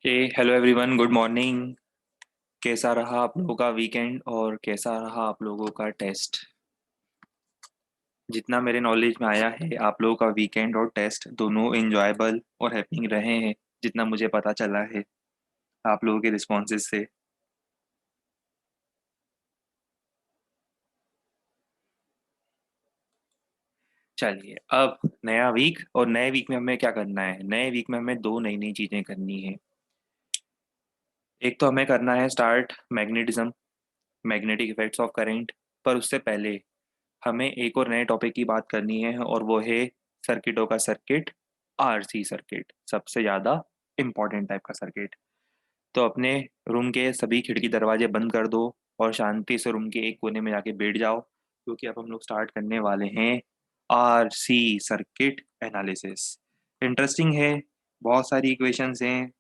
Hello everyone, good morning. कैसा रहा आप लोगों का वीकेंड और कैसा रहा आप लोगों का टेस्ट? जितना मेरे नॉलेज में आया है, आप लोगों का वीकेंड और टेस्ट दोनों एंजॉयबल और हैपनिंग रहे हैं, जितना मुझे पता चला है आप लोगों के रिस्पॉन्सेज से। चलिए, अब नया वीक और नए वीक में हमें क्या करना है? नए वीक में हमें दो नई नई चीज़ें करनी है। एक तो हमें करना है start magnetism, magnetic effects of current. पर उससे पहले हमें एक और नए टॉपिक की बात करनी है, और वो है सर्किटों का सर्किट, आरसी सर्किट, सबसे ज़्यादा इम्पोर्टेंट टाइप का सर्किट। तो अपने रूम के सभी खिड़की दरवाजे बंद कर दो और शांति से रूम के एक कोने में जाके बैठ जाओ, क्योंकि अब हम लोग स्टार्ट करने वाले हैं आरसी सर्किट एनालिसिस। इंटरेस्टिंग है, बहुत सारी इक्वेशंस हैं,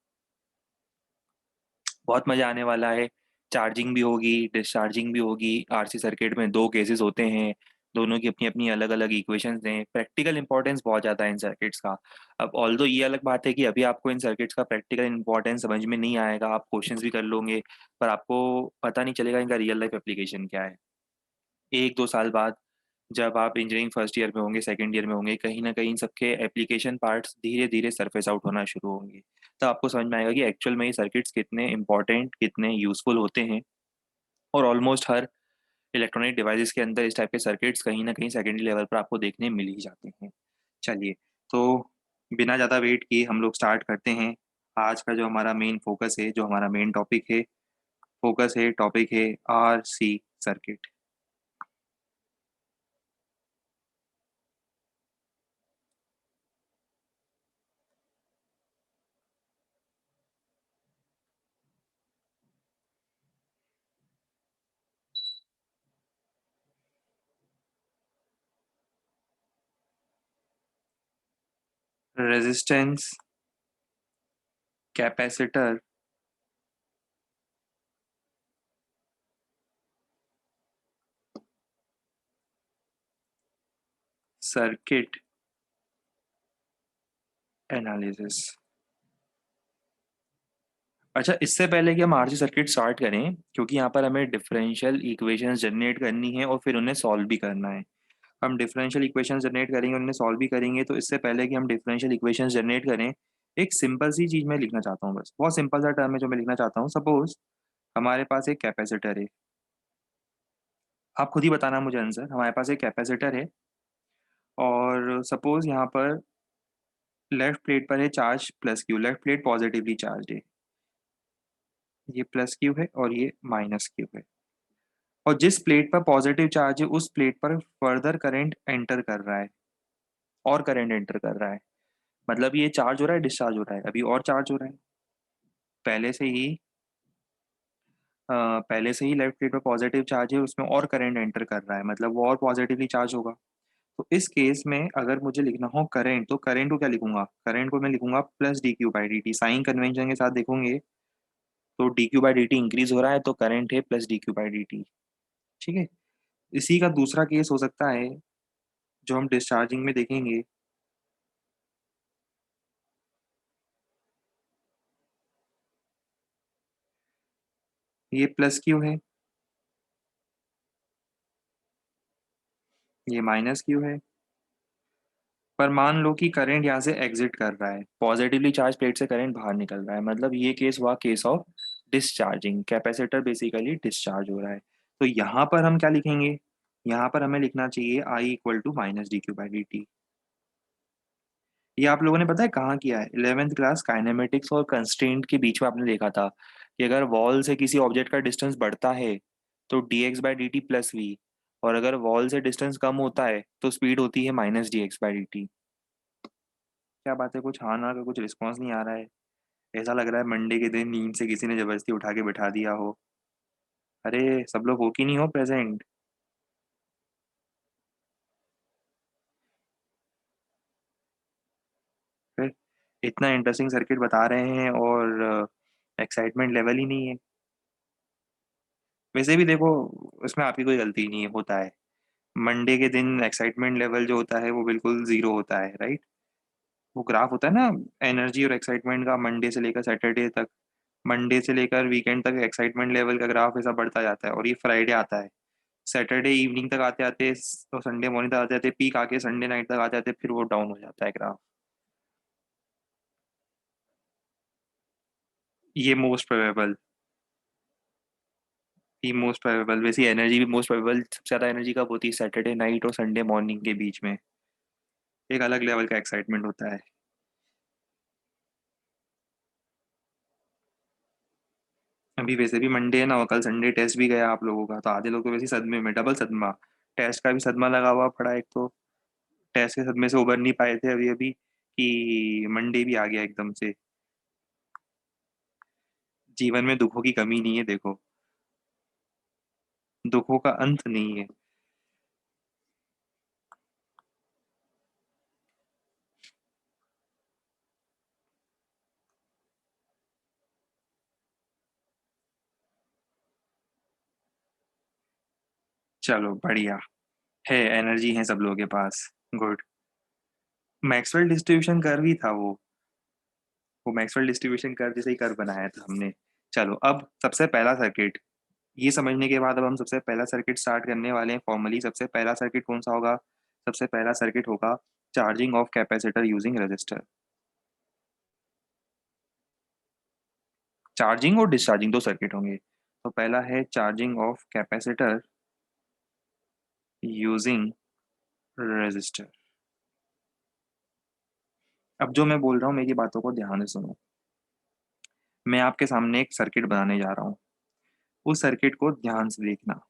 बहुत मज़ा आने वाला है। चार्जिंग भी होगी, डिस्चार्जिंग भी होगी। आरसी सर्किट में दो केसेस होते हैं, दोनों की अपनी अपनी अलग अलग इक्वेशंस हैं। प्रैक्टिकल इंपॉर्टेंस बहुत ज़्यादा है इन सर्किट्स का। अब ऑल्दो ये अलग बात है कि अभी आपको इन सर्किट्स का प्रैक्टिकल इंपॉर्टेंस समझ में नहीं आएगा, आप क्वेश्चंस भी कर लोगे, पर आपको पता नहीं चलेगा इनका रियल लाइफ एप्लीकेशन क्या है। एक दो साल बाद जब आप इंजीनियरिंग फर्स्ट ईयर में होंगे, सेकंड ईयर में होंगे, कहीं ना कहीं इन सबके एप्लीकेशन पार्ट्स धीरे धीरे सरफेस आउट होना शुरू होंगे। तो आपको समझ में आएगा कि एक्चुअल में ये सर्किट्स कितने इंपॉर्टेंट, कितने यूजफुल होते हैं। और ऑलमोस्ट हर इलेक्ट्रॉनिक डिवाइसेस के अंदर इस टाइप के सर्किट्स कहीं ना कहीं सेकेंडरी लेवल पर आपको देखने मिल ही जाते हैं। चलिए, तो बिना ज़्यादा वेट किए हम लोग स्टार्ट करते हैं। आज का जो हमारा मेन फोकस है, जो हमारा मेन टॉपिक है, फोकस है, टॉपिक है R C circuit. Resistance, capacitor, circuit analysis. अच्छा, इससे पहले कि हम आरसी सर्किट स्टार्ट करें, क्योंकि यहाँ पर हमें डिफरेंशियल इक्वेशंस जनरेट करनी है और फिर उन्हें सॉल्व भी करना है। हम डिफरेंशियल इक्वेशंस जनरेट करेंगे, उन्हें सॉल्व भी करेंगे, तो इससे पहले कि हम डिफरेंशियल इक्वेशंस जनरेट करें, एक सिंपल सी चीज मैं लिखना चाहता हूँ। बस बहुत सिंपल सा टर्म है जो मैं लिखना चाहता हूँ। सपोज हमारे पास एक कैपेसिटर है। आप खुद ही बताना मुझे आंसर। हमारे पास एक कैपेसिटर है और सपोज यहाँ पर लेफ्ट प्लेट पर है charge plus Q. Left plate positively charge है, ये प्लस क्यू है और ये माइनस क्यू है। और जिस प्लेट पर पॉजिटिव चार्ज है उस प्लेट पर फर्दर करंट एंटर कर रहा है, और करंट एंटर कर रहा है। मतलब ये चार्ज हो रहा है, डिस्चार्ज हो रहा है, अभी और चार्ज हो रहा है। पहले से ही पहले से ही लेफ्ट प्लेट पर पॉजिटिव चार्ज है, उसमें और करंट एंटर कर रहा है, मतलब वो और पॉजिटिवली चार्ज होगा। तो इस केस में अगर मुझे लिखना हो करंट, तो करंट को क्या लिखूंगा? करंट को मैं लिखूंगा plus D Q by D t. Sign convention के साथ देखोगे तो d Q by D t increase हो रहा है, तो करंट है plus D Q by D t. ठीक है। इसी का दूसरा केस हो सकता है जो हम डिस्चार्जिंग में देखेंगे। ये प्लस क्यू है, ये माइनस क्यू है। पर मान लो कि करंट यहाँ से एग्जिट कर रहा है, पॉजिटिवली चार्ज प्लेट से करंट बाहर निकल रहा है, मतलब ये केस हुआ case of discharging. Capacitor basically discharge हो रहा है। तो यहाँ पर हम क्या लिखेंगे? यहाँ पर हमें लिखना चाहिए I equal to minus D Q by D T. ये आप लोगों ने पता है कहाँ किया है? 11th क्लास काइनेमेटिक्स और कंस्ट्रेंट के बीच में आपने देखा था कि अगर वॉल से किसी ऑब्जेक्ट का डिस्टेंस बढ़ता है तो d x by D t plus V, और अगर वॉल से डिस्टेंस कम होता है तो स्पीड होती है minus D x by D T. क्या बात है, कुछ हाँ ना का कुछ रिस्पॉन्स नहीं आ रहा है? ऐसा लग रहा है मंडे के दिन नींद से किसी ने जबरदस्ती उठा के बिठा दिया हो। अरे, सब लोग हो कि नहीं हो प्रेजेंट? फिर इतना इंटरेस्टिंग सर्किट बता रहे हैं और एक्साइटमेंट लेवल ही नहीं है। वैसे भी देखो, उसमें आपकी कोई गलती नहीं है, होता है। मंडे के दिन एक्साइटमेंट लेवल जो होता है वो बिल्कुल जीरो होता है, राइट? वो ग्राफ होता है ना एनर्जी और एक्साइटमेंट का, मंडे से लेकर सैटरडे तक, मंडे से लेकर वीकेंड तक एक्साइटमेंट लेवल का ग्राफ ऐसा बढ़ता जाता है, और ये फ्राइडे आता है, सैटरडे इवनिंग तक आते आते तो संडे मॉर्निंग तक आते आते पीक आके संडे नाइट तक आते आते फिर वो डाउन हो जाता है ग्राफ। ये मोस्ट प्रोबेबल, ये मोस्ट प्रोबेबल, वैसे एनर्जी भी मोस्ट प्रोबेबल सबसे ज्यादा एनर्जी कब होती है, सैटरडे नाइट और संडे मॉर्निंग के बीच में, एक अलग लेवल का एक्साइटमेंट होता है। अभी वैसे भी मंडे है ना, और कल संडे टेस्ट भी गया आप लोगों का, तो आधे लोग तो वैसे ही सदमे में, डबल सदमा, टेस्ट का भी सदमा लगा हुआ पड़ा एक तो, टेस्ट के सदमे से उबर नहीं पाए थे अभी अभी, कि मंडे भी आ गया एकदम से। जीवन में दुखों की कमी नहीं है देखो, दुखों का अंत नहीं है। चलो बढ़िया, है एनर्जी है सब लोगों के पास, गुड। मैक्सवेल डिस्ट्रीब्यूशन कर्व ही था वो मैक्सवेल डिस्ट्रीब्यूशन कर्व जैसे ही कर्व बनाया था हमने। चलो अब सबसे पहला सर्किट, ये समझने के बाद अब हम सबसे पहला सर्किट स्टार्ट करने वाले हैं फॉर्मली। सबसे पहला सर्किट कौन सा होगा, सबसे पहला सर्किट होगा charging of capacitor using resistor. Charging और डिस्चार्जिंग दो सर्किट होंगे, तो पहला है charging of capacitor using resistor. अब जो मैं बोल रहा हूँ मेरी बातों को ध्यान से सुनो, मैं आपके सामने एक सर्किट बनाने जा रहा हूँ, उस सर्किट को ध्यान से देखना।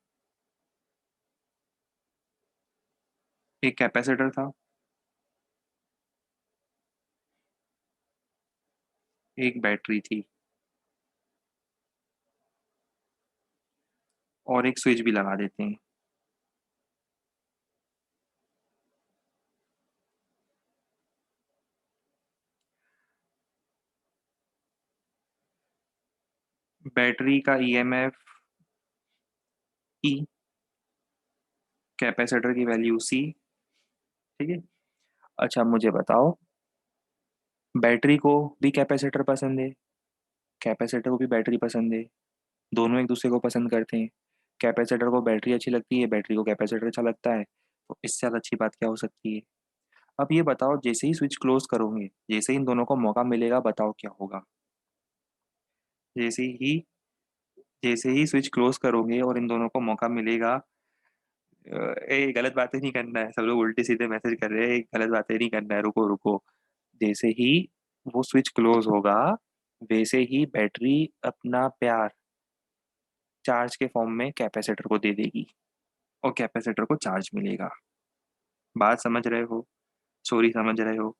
एक कैपेसिटर था, एक बैटरी थी, और एक स्विच भी लगा देते हैं। बैटरी का ईएमएफ ई, कैपेसिटर की वैल्यू सी। ठीक है। अच्छा मुझे बताओ, बैटरी को भी कैपेसिटर पसंद है, कैपेसिटर को भी बैटरी पसंद है, दोनों एक दूसरे को पसंद करते हैं, कैपेसिटर को बैटरी अच्छी लगती है, बैटरी को कैपेसिटर अच्छा लगता है, तो इससे ज़्यादा अच्छी बात क्या हो सकती है। अब ये बताओ, जैसे ही स्विच क्लोज करोगे, जैसे ही इन दोनों को मौका मिलेगा, बताओ क्या होगा। जैसे ही जैसे ही स्विच क्लोज करोगे और इन दोनों को मौका मिलेगा, गलत बातें नहीं करना है, सब लोग उल्टे सीधे मैसेज कर रहे हैं, गलत बातें नहीं करना है, रुको रुको। जैसे ही वो स्विच क्लोज होगा, वैसे ही बैटरी अपना प्यार चार्ज के फॉर्म में कैपेसिटर को दे देगी, और कैपेसिटर को चार्ज मिलेगा। बात समझ रहे हो, स्टोरी समझ रहे हो।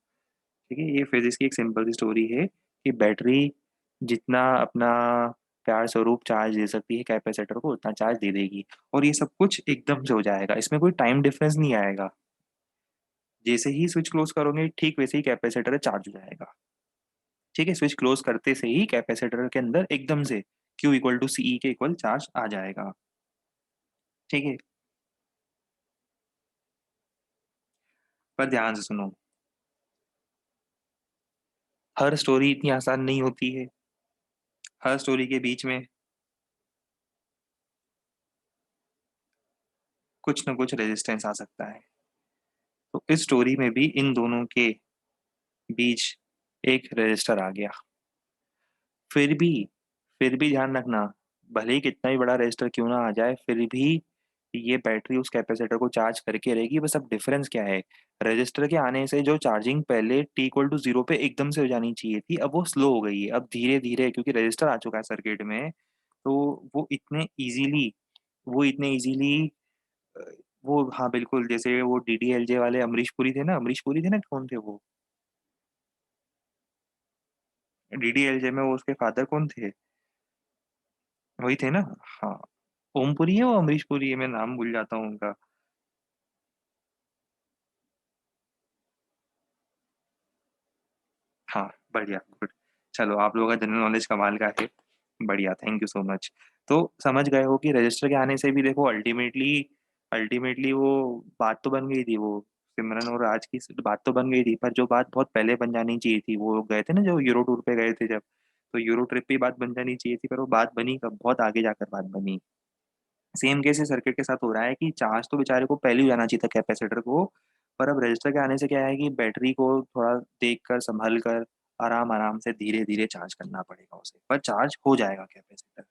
ठीक है, ये फिजिक्स की एक सिंपल सी स्टोरी है कि बैटरी जितना अपना प्यार स्वरूप चार्ज दे सकती है कैपेसिटर को, उतना चार्ज दे देगी, और ये सब कुछ एकदम से हो जाएगा, इसमें कोई टाइम डिफरेंस नहीं आएगा। जैसे ही स्विच क्लोज करोगे ठीक वैसे ही कैपेसिटर चार्ज हो जाएगा। ठीक है, स्विच क्लोज करते से ही कैपेसिटर के अंदर एकदम से Q इक्वल टू सी के इक्वल चार्ज आ जाएगा। ठीक है, पर ध्यान से सुनो, हर स्टोरी इतनी आसान नहीं होती है, हर स्टोरी के बीच में कुछ ना कुछ रेजिस्टेंस आ सकता है। तो इस स्टोरी में भी इन दोनों के बीच एक रजिस्टर आ गया। फिर भी फिर भी ध्यान रखना, भले ही कितना भी बड़ा रजिस्टर क्यों ना आ जाए, फिर भी ये बैटरी उस कैपेसिटर को चार्ज करके रहेगी। बस अब डिफरेंस क्या है, रजिस्टर के आने से जो चार्जिंग पहले टी इक्वल टू जीरो पे एकदम से हो जानी चाहिए थी, अब वो स्लो हो गई है, अब धीरे धीरे, क्योंकि रजिस्टर आ चुका है सर्किट में। तो वो इतने इजीली वो इतने इजीली वो, हाँ बिल्कुल, जैसे वो डीडीएलजे वाले अमरीश पुरी थे ना, अमरीश पुरी थे ना, कौन थे वो, डीडीएलजे में वो उसके फादर कौन थे, वही थे ना। हाँ, ओमपुरी है वो अमरीश पुरी है, मैं नाम भूल जाता हूँ उनका। हाँ, बढ़िया, गुड। चलो आप लोगों का जनरल नॉलेज कमाल का है, बढ़िया, थैंक यू सो मच। तो समझ गए हो कि रजिस्टर के आने से भी देखो अल्टीमेटली अल्टीमेटली वो बात तो बन गई थी, वो सिमरन और राज की बात तो बन गई थी, पर जो बात बहुत पहले बन जानी चाहिए थी, वो गए थे ना जो यूरो टूर पे गए थे जब, तो यूरो ट्रिप पे ही बात बन जानी चाहिए थी, पर वो बात बनी कब, बहुत आगे जाकर बात बनी। सेम केस सर्किट के साथ हो रहा है कि चार्ज तो बेचारे को पहले ही जाना चाहिए था कैपेसिटर को, पर अब रजिस्टर के आने से क्या है कि बैटरी को थोड़ा देख कर संभल कर आराम आराम से धीरे धीरे चार्ज करना पड़ेगा उसे, पर चार्ज हो जाएगा कैपेसिटर।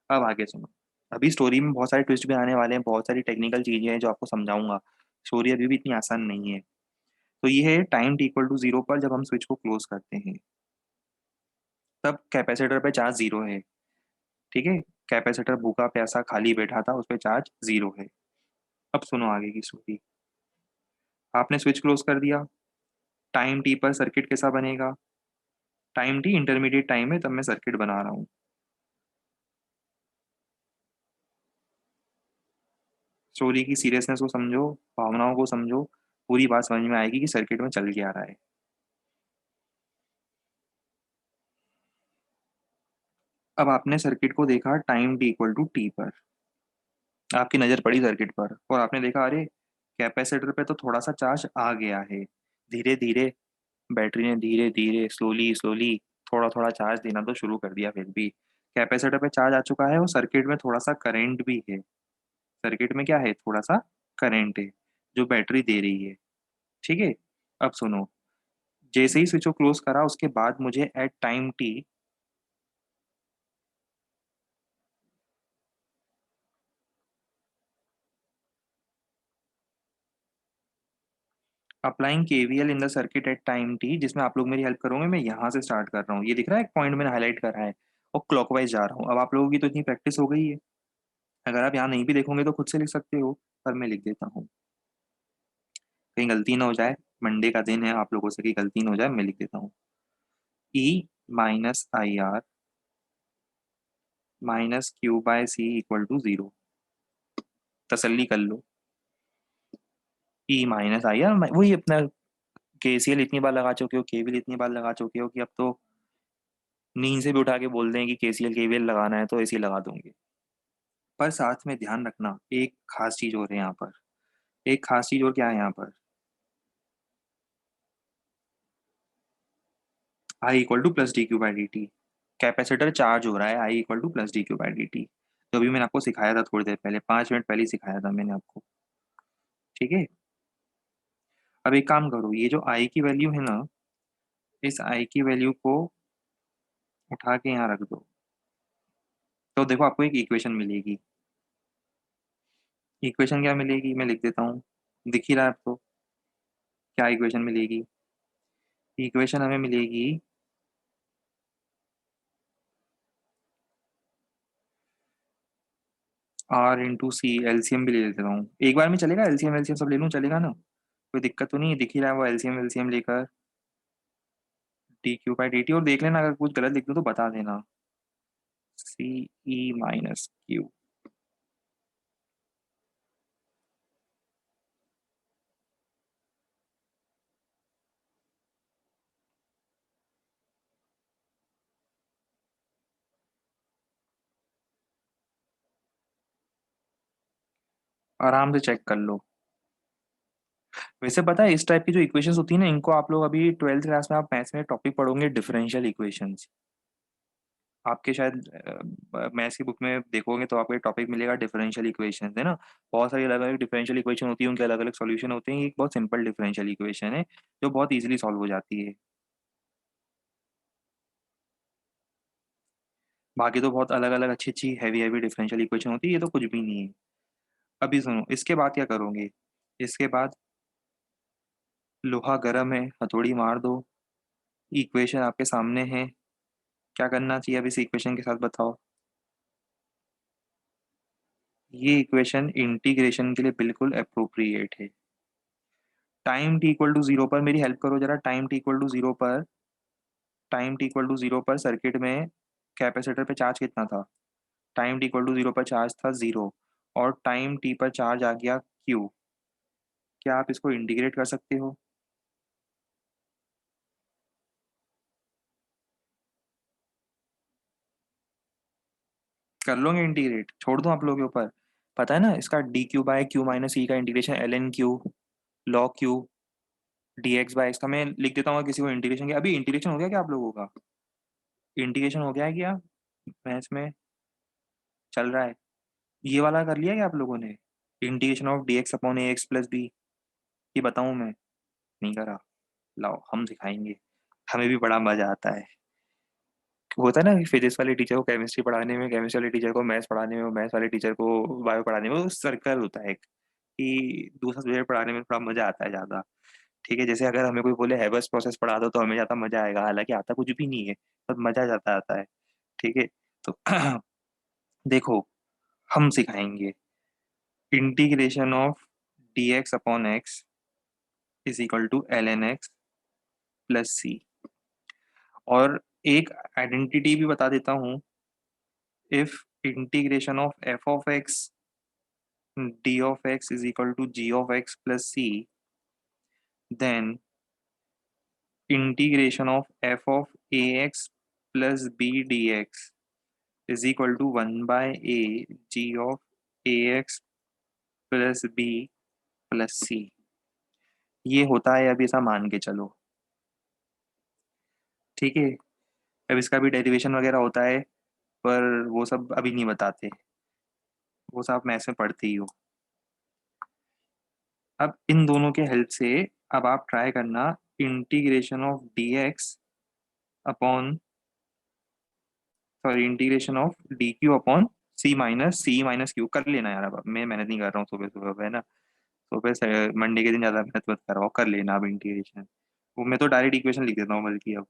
अब आगे सुनो। अभी स्टोरी में बहुत सारे ट्विस्ट भी आने वाले हैं, बहुत सारी टेक्निकल चीजें हैं जो आपको समझाऊंगा। स्टोरी अभी भी इतनी आसान नहीं है। तो ये है time T equal to zero पर जब हम स्विच को क्लोज करते हैं, तब कैपेसिटर पे चार्ज जीरो है। ठीक है। कैपेसिटर भूखा प्यासा खाली बैठा था, उस पे चार्ज जीरो है। अब सुनो आगे की स्टोरी। आपने स्विच क्लोज कर दिया। टाइम टी पर सर्किट कैसा बनेगा? टाइम टी इंटरमीडिएट टाइम है, तब मैं सर्किट बना रहा हूँ। स्टोरी की सीरियसनेस को समझो, भावनाओं को समझो, पूरी बात समझ में आएगी कि सर्किट में चल क्या रहा है। अब आपने सर्किट को देखा time T equal to t पर, आपकी नजर पड़ी सर्किट पर और आपने देखा अरे कैपेसिटर पे तो थोड़ा सा चार्ज आ गया है। धीरे धीरे बैटरी ने धीरे धीरे स्लोली स्लोली थोड़ा थोड़ा चार्ज देना तो शुरू कर दिया, फिर भी कैपेसिटर पे चार्ज आ चुका है और सर्किट में थोड़ा सा करंट भी है। सर्किट में क्या है, थोड़ा सा करंट है जो बैटरी दे रही है। ठीक है। अब सुनो। जैसे ही स्विच को क्लोज करा उसके बाद मुझे at time t applying KVL in the circuit at time t, जिसमें आप लोग मेरी हेल्प करोगे। मैं यहाँ से स्टार्ट कर रहा हूँ, ये दिख रहा है एक पॉइंट मैंने हाईलाइट करा है, और क्लॉकवाइज जा रहा हूँ। अब आप लोगों की तो इतनी प्रैक्टिस हो गई है, अगर आप यहाँ नहीं भी देखोगे तो खुद से लिख सकते हो, पर मैं लिख देता हूँ, कहीं गलती ना हो जाए। मंडे का दिन है, आप लोगों से कहीं गलती ना हो जाए, मैं लिख देता हूँ। E minus I R minus Q by C equal to zero. तसल्ली कर लो। ई माइनस आई आर, वही अपना केसीएल इतनी बार लगा चुके हो, केवीएल इतनी बार लगा चुके हो कि अब तो नींद से भी उठा के बोल दें कि केसीएल केवीएल लगाना है तो ऐसे ही लगा दूंगे। पर साथ में ध्यान रखना, एक खास चीज और है यहाँ पर। एक खास चीज और क्या है यहाँ पर? I equal to plus D Q by D T. Capacitor charge हो रहा है, I equal to plus D Q by D T. तो अभी मैंने आपको सिखाया था थोड़ी देर पहले, 5 मिनट पहले ही सिखाया था मैंने आपको। ठीक है। अब एक काम करो, ये जो आई की वैल्यू है ना, इस आई की वैल्यू को उठा के यहाँ रख दो। तो देखो आपको एक इक्वेशन मिलेगी। इक्वेशन क्या मिलेगी, मैं लिख देता हूँ, दिख ही रहा है आपको क्या इक्वेशन मिलेगी। इक्वेशन हमें मिलेगी आर इंटू सी। एलसीएम भी ले लेता हूँ एक बार में, चलेगा? एलसीएम एलसीएम सब ले लूँ, चलेगा ना? कोई दिक्कत तो नहीं है, दिख ही रहा है वो एलसीएम एलसीएम लेकर। D Q by D T, और देख लेना अगर कुछ गलत लिख दूँ तो बता देना। सी ई माइनस क्यू। आराम से चेक कर लो। वैसे पता है इस टाइप की जो इक्वेशंस होती है ना, इनको आप लोग अभी 12th क्लास में आप मैथ्स में टॉपिक पढ़ोगे, डिफरेंशियल इक्वेशंस। आपके शायद मैथ्स की बुक में देखोगे तो आपको एक टॉपिक मिलेगा डिफरेंशियल इक्वेशन, है ना। बहुत सारी अलग अलग डिफरेंशियल इक्वेशन होती है, उनके अलग अलग सॉल्यूशन होते हैं। ये एक बहुत सिंपल डिफरेंशियल इक्वेशन है जो बहुत इजीली सॉल्व हो जाती है। बाकी तो बहुत अलग अलग अच्छी अच्छी हैवी हैवी डिफरेंशियल इक्वेशन होती है, ये तो कुछ भी नहीं है। अभी सुनो, इसके बाद क्या करोगे? इसके बाद लोहा गर्म है, हथौड़ी मार दो। इक्वेशन आपके सामने है। क्या करना चाहिए अब इस इक्वेशन के साथ बताओ? ये इक्वेशन इंटीग्रेशन के लिए बिल्कुल अप्रोप्रिएट है। Time T equal to zero पर मेरी हेल्प करो जरा। Time T equal to zero पर, time T equal to zero पर सर्किट में कैपेसिटर पे चार्ज कितना था? Time T equal to zero पर चार्ज था जीरो, और टाइम टी पर चार्ज आ गया क्यू। क्या आप इसको इंटीग्रेट कर सकते हो? कर लोगे इंटीग्रेट? छोड़ दूं आप लोगों के ऊपर? पता है ना इसका D Q by Q minus E का integration L N Q. log q dx by x का मैं लिख देता हूँ, किसी को इंटीग्रेशन किया, अभी इंटीग्रेशन हो गया क्या आप लोगों का? इंटीग्रेशन हो गया है क्या मैथ्स में? चल रहा है? ये वाला कर लिया क्या आप लोगों ने? Integration of D x upon a x plus b, ये बताऊँ मैं? नहीं करा? लाओ हम सिखाएंगे, हमें भी बड़ा मजा आता है। होता है ना कि फिजिक्स वाले टीचर को केमिस्ट्री पढ़ाने में, केमिस्ट्री वाले टीचर को मैथ्स पढ़ाने में, मैथ्स वाले टीचर को बायो पढ़ाने में, वो सर्कल होता है एक, कि दूसरा सब्जेक्ट पढ़ाने में थोड़ा मजा आता है ज्यादा। ठीक है, जैसे अगर हमें कोई बोले हैबर्स प्रोसेस पढ़ा दो तो हमें ज्यादा मजा आएगा, हालांकि आता कुछ भी नहीं है, पर मजा ज्यादा आता है। ठीक है, तो देखो, हम सिखाएंगे integration of D x upon X is equal to L N X plus C. और एक आइडेंटिटी भी बता देता हूँ, if integration of F of X D of X is equal to G of X plus C, then integration of F of A x plus B D X is equal to one by A G of A x plus B plus C. ये होता है, अभी ऐसा मान के चलो। ठीक है, अब इसका भी डेरिवेशन वगैरह होता है, पर वो सब अभी नहीं बताते, वो सब मैथ्स में पढ़ते ही हो। अब इन दोनों के हेल्प से अब आप ट्राई करना integration of D x upon, sorry, integration of d q upon C minus q कर लेना यार। अब मैं मेहनत नहीं कर रहा हूँ सुबह सुबह, है ना? सुबह से मंडे के दिन ज़्यादा मेहनत मत करवाओ, कर लेना अब इंटीग्रेशन। वो मैं तो डायरेक्ट इक्वेशन लिख देता हूँ बल्कि अब,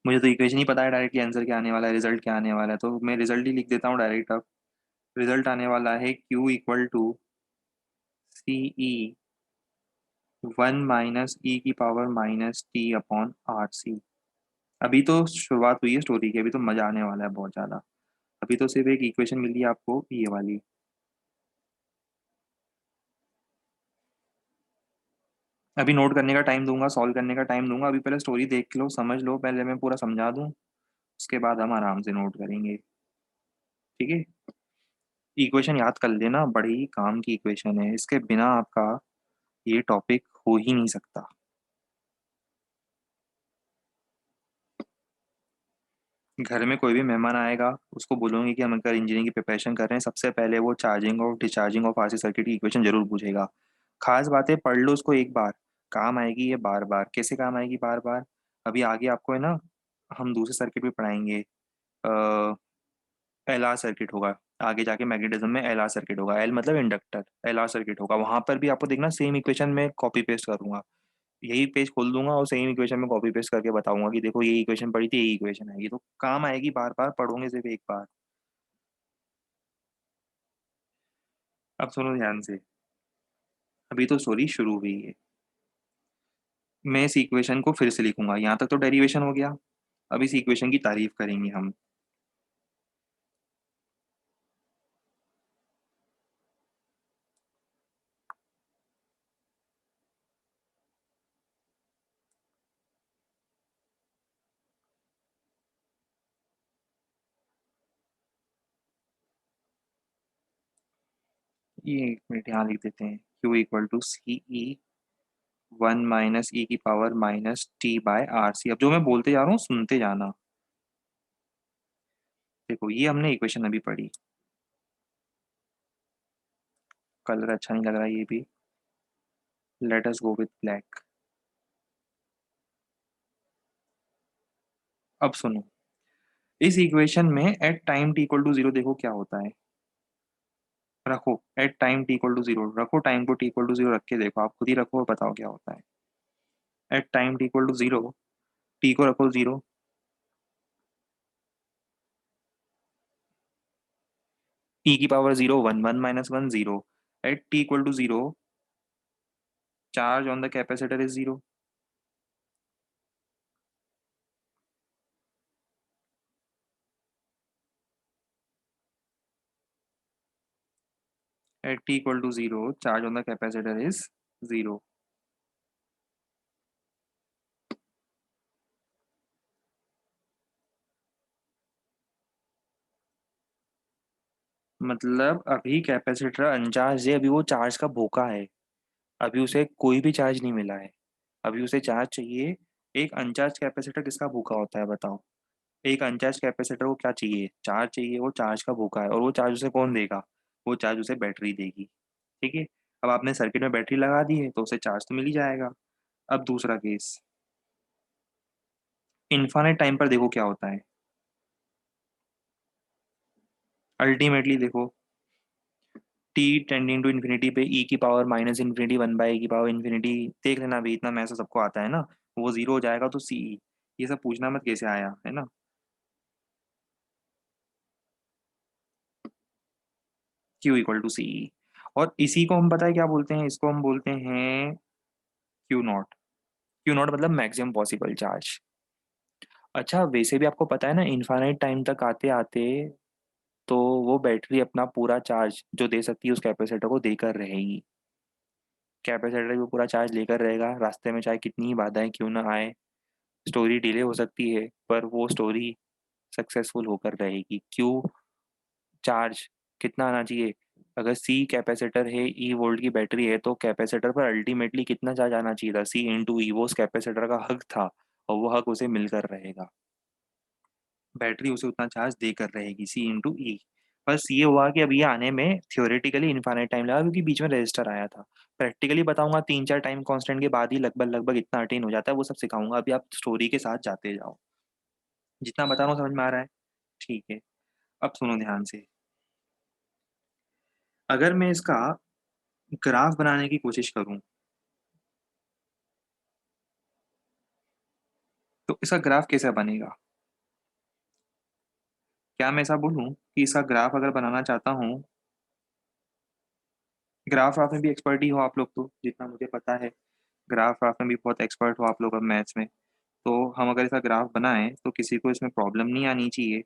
मुझे तो इक्वेशन ही पता है डायरेक्टली आंसर क्या आने वाला है, रिजल्ट क्या आने वाला है, तो मैं रिजल्ट ही लिख देता हूँ डायरेक्ट अब। रिजल्ट आने वाला है Q equal to C E one minus E की power minus T upon R C. अभी तो शुरुआत हुई है स्टोरी की, अभी तो मजा आने वाला है बहुत ज्यादा। अभी तो सिर्फ एक इक्वेशन मिली है आपको, ये वाली। अभी नोट करने का टाइम दूंगा, सॉल्व करने का टाइम दूंगा, अभी पहले स्टोरी देख लो, समझ लो, पहले मैं पूरा समझा दूं, उसके बाद हम आराम से नोट करेंगे। ठीक है, इक्वेशन याद कर लेना, बड़ी ही काम की इक्वेशन है, इसके बिना आपका ये टॉपिक हो ही नहीं सकता। घर में कोई भी मेहमान आएगा, उसको बोलोगे कि हम अगर इंजीनियरिंग की प्रिपरेशन कर रहे हैं, सबसे पहले वो चार्जिंग और डिस्चार्जिंग ऑफ आरसी सर्किट की इक्वेशन जरूर पूछेगा। खास बातें पढ़ लो उसको एक बार, काम आएगी ये बार बार। कैसे काम आएगी बार बार? अभी आगे आपको है ना, हम दूसरे सर्किट भी पढ़ाएंगे, एल आर सर्किट होगा, आगे जाके मैग्नेटिज्म में एल आर सर्किट होगा, एल मतलब इंडक्टर, एल आर सर्किट होगा, वहां पर भी आपको देखना सेम इक्वेशन में कॉपी पेस्ट करूंगा। यही पेज खोल दूंगा और सेम इक्वेशन में कॉपी पेस्ट करके बताऊंगा कि देखो ये इक्वेशन पढ़ी थी, यही इक्वेशन आएगी, तो काम आएगी बार बार, पढ़ोगे सिर्फ एक बार। अब सुनो ध्यान से, अभी तो स्टोरी शुरू हुई है। मैं इस इक्वेशन को फिर से लिखूंगा, यहाँ तक तो डेरिवेशन हो गया, अब इस इक्वेशन की तारीफ करेंगे हम। ये एक मिनट यहाँ लिख देते हैं, Q equal to C E one minus E की power minus T by R C. अब जो मैं बोलते जा रहा हूँ सुनते जाना। देखो ये हमने इक्वेशन अभी पढ़ी, कलर अच्छा नहीं लग रहा ये भी, let us go with black. अब सुनो, इस इक्वेशन में at time T equal to zero देखो क्या होता है। रखो at time T equal to zero, रखो टाइम को टी इक्वल टू जीरो रख के देखो, आप खुद ही रखो और बताओ क्या होता है। At time T equal to zero, t को रखो जीरो, ई की power zero, one, one minus one zero. At T equal to zero, charge on the capacitor is zero. At T equal to zero, charge on the capacitor is zero. मतलब अभी capacitor अनचार्ज है, अभी वो charge का भूखा है, अभी उसे कोई भी चार्ज नहीं मिला है, अभी उसे चार्ज चाहिए। एक अनचार्ज कैपेसिटर किसका भूखा होता है बताओ? एक अनचार्ज कैपेसिटर को क्या चाहिए? चार्ज चाहिए, वो चार्ज का भूखा है, और वो चार्ज उसे कौन देगा? वो चार्ज उसे बैटरी देगी। ठीक है। अब आपने सर्किट में बैटरी लगा दी है तो उसे चार्ज तो मिल ही जाएगा। अब दूसरा केस, इन्फानेट टाइम पर देखो क्या होता है। अल्टीमेटली देखो, टी टेंडिंग टू इन्फिनिटी पे ई की power minus infinity one by E की पावर इन्फिनिटी, देख लेना भी, इतना मैथ सबको आता है ना। वो जीरो हो जाएगा तो सी ई, ये सब पूछना मत कैसे आया है ना। क्यू इक्वल टू सी ई, और इसी को हम पता है क्या बोलते हैं? इसको हम बोलते हैं क्यू नॉट। क्यू नॉट मतलब मैक्सिमम पॉसिबल चार्ज। अच्छा, वैसे भी आपको पता है ना, इनफाइनाइट टाइम तक आते आते तो वो बैटरी अपना पूरा चार्ज जो दे सकती है उस कैपेसिटर को देकर रहेगी। कैपेसिटर भी पूरा चार्ज लेकर रहेगा, रास्ते में चाहे कितनी ही बाधाएं क्यों ना आए, स्टोरी डिले हो सकती है पर वो स्टोरी सक्सेसफुल होकर रहेगी। क्यों? चार्ज कितना आना चाहिए? अगर सी कैपेसिटर है, ई वोल्ट की बैटरी है, तो कैपेसिटर पर अल्टीमेटली कितना चार्ज आना चाहिए था? सी इंटू ई, वो उस कैपेसिटर का हक था, और वो हक उसे मिलकर रहेगा। बैटरी उसे उतना चार्ज देकर रहेगी, सी इंटू ई। बस ये हुआ कि अब ये आने में थियोरेटिकली इन्फाइनाइट टाइम लगा, क्योंकि बीच में रजिस्टर आया था। प्रैक्टिकली बताऊंगा 3-4 टाइम कांस्टेंट के बाद ही लगभग लगभग इतना अटेन हो जाता है, वो सब सिखाऊंगा। अभी आप स्टोरी के साथ जाते जाओ, जितना बता रहा हूँ समझ में आ रहा है? ठीक है। अब सुनो ध्यान से, अगर मैं इसका ग्राफ बनाने की कोशिश करूं, तो इसका ग्राफ कैसा बनेगा? क्या मैं ऐसा बोलूं कि इसका ग्राफ अगर बनाना चाहता हूं, ग्राफ वाफ में भी एक्सपर्ट ही हो आप लोग तो, जितना मुझे पता है ग्राफ वाफ में भी बहुत एक्सपर्ट हो आप लोग अब मैथ्स में, तो हम अगर इसका ग्राफ बनाएं तो किसी को इसमें प्रॉब्लम नहीं आनी चाहिए।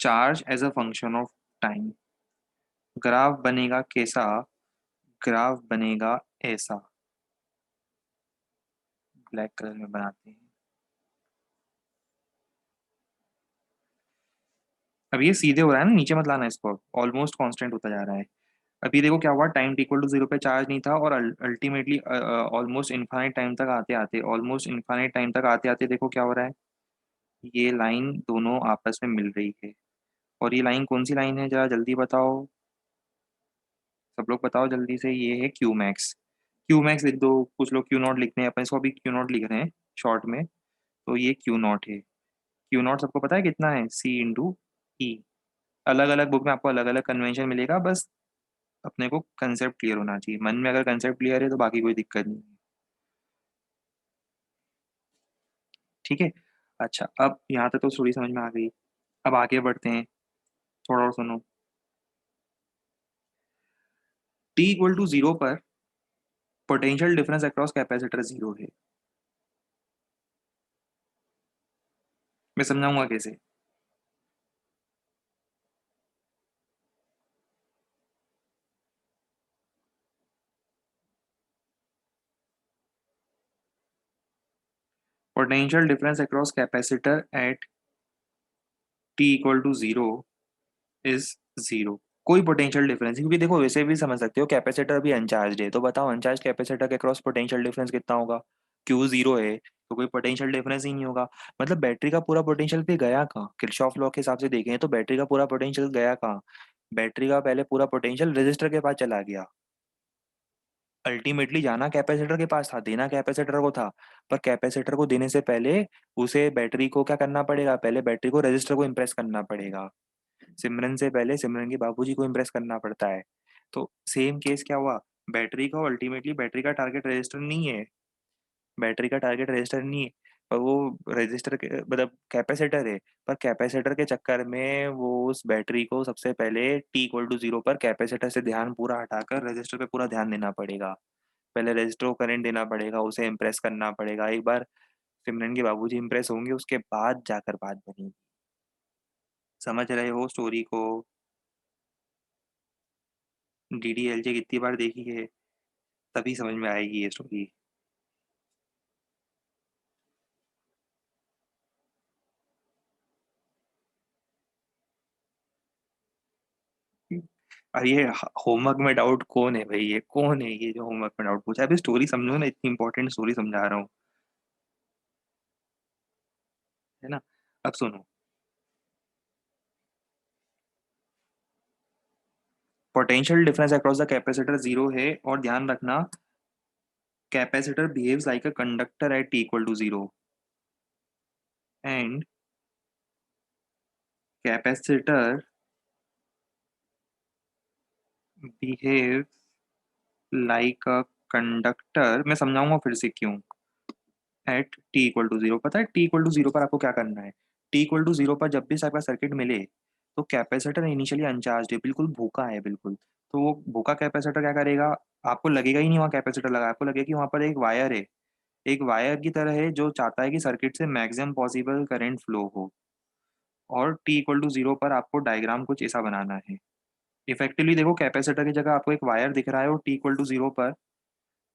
Charge as a function of time, graph बनेगा कैसा? ग्राफ बनेगा ऐसा, ब्लैक कलर में बनाते हैं। अब ये सीधे हो रहा है ना, नीचे मत लाना इसको, ऑलमोस्ट कांस्टेंट होता जा रहा है। अभी देखो क्या हुआ, time T equal to zero पे चार्ज नहीं था, और अल्टीमेटली ऑलमोस्ट इन्फाइनाइट टाइम तक आते आते, ऑलमोस्ट इन्फाइनाइट टाइम तक आते आते देखो क्या हो रहा है, ये लाइन दोनों आपस में मिल रही है। और ये लाइन कौन सी लाइन है, जरा जल्दी बताओ, सब लोग बताओ जल्दी से। ये है क्यू मैक्स। क्यू मैक्स लिख दो, कुछ लोग क्यू नॉट लिखते हैं, अपन इसको अभी क्यू नॉट लिख रहे हैं शॉर्ट में। तो ये क्यू नॉट है। क्यू नॉट सबको पता है कितना है? सी इंटू ई। अलग अलग बुक में आपको अलग अलग कन्वेंशन मिलेगा, बस अपने को कंसेप्ट क्लियर होना चाहिए। मन में अगर कंसेप्ट क्लियर है तो बाकी कोई दिक्कत नहीं है। ठीक है। अच्छा, अब यहाँ तक तो थोड़ी समझ में आ गई। अब आगे बढ़ते हैं, थोड़ा और सुनो। टी इक्वल टू जीरो पर potential difference across capacitor zero है। मैं समझाऊंगा कैसे। Potential difference across capacitor at T equal to zero is zero. कोई पोटेंशियल डिफरेंस, क्योंकि देखो वैसे भी समझ सकते हो कैपेसिटर अभी अनचार्ज है, तो बताओ अनचार्ज कैपेसिटर के क्रॉस पोटेंशियल डिफरेंस कितना होगा? क्यू जीरो है तो कोई पोटेंशियल डिफरेंस ही नहीं होगा। मतलब बैटरी का पूरा पोटेंशियल भी गया कहाँ? किरचॉफ लॉ के हिसाब से देखें तो बैटरी का पूरा पोटेंशियल गया कहाँ? बैटरी का पहले पूरा पोटेंशियल रजिस्टर के पास चला गया। अल्टीमेटली जाना कैपेसिटर के पास था, देना कैपेसिटर को था, पर कैपेसिटर को देने से पहले उसे बैटरी को क्या करना पड़ेगा? पहले बैटरी को रजिस्टर को इम्प्रेस करना पड़ेगा। सिमरन से पहले सिमरन के बाबूजी को इम्प्रेस करना पड़ता है। तो सेम केस क्या हुआ, बैटरी का अल्टीमेटली बैटरी का टारगेट रजिस्टर नहीं है, बैटरी का टारगेट रजिस्टर नहीं है, पर वो रजिस्टर के मतलब कैपेसिटर है। पर कैपेसिटर के चक्कर में वो उस बैटरी को सबसे पहले टी इक्वल टू जीरो पर कैपेसिटर से ध्यान पूरा हटाकर रजिस्टर पे पूरा ध्यान देना पड़ेगा। पहले रजिस्टर को करंट देना पड़ेगा, उसे इम्प्रेस करना पड़ेगा। एक बार सिमरन के बाबूजी इम्प्रेस होंगे उसके बाद जाकर बात बनेगी। समझ रहे हो स्टोरी को? डीडीएलजे कितनी बार देखी है, तभी समझ में आएगी ये स्टोरी। और ये होमवर्क में डाउट कौन है भाई, ये कौन है ये जो होमवर्क में डाउट पूछा है? अभी स्टोरी समझो ना, इतनी इंपॉर्टेंट स्टोरी समझा रहा हूँ, है ना। अब सुनो, potential difference across the capacitor zero है, और ध्यान रखना capacitor behaves like a conductor at T equal to zero, and capacitor behave like a conductor, मैं समझाऊंगा फिर से क्यों। At T equal to zero, पता है टी इक्वल टू जीरो पर आपको क्या करना है? टी इक्वल टू जीरो पर जब भी आपका सर्किट मिले, तो कैपेसिटर इनिशियली अनचार्ज है, बिल्कुल भूखा है बिल्कुल, तो वो भूखा कैपेसिटर क्या करेगा? आपको लगेगा ही नहीं वहाँ कैपेसिटर लगा है, आपको लगेगा कि वहाँ पर एक वायर है, एक वायर की तरह है जो चाहता है कि सर्किट से मैक्सिमम पॉसिबल करंट फ्लो हो। और टी इक्वल टू जीरो पर आपको डायग्राम कुछ ऐसा बनाना है। इफेक्टिवली देखो, कैपेसिटर की जगह आपको एक वायर दिख रहा है, और टी इक्वल टू जीरो पर,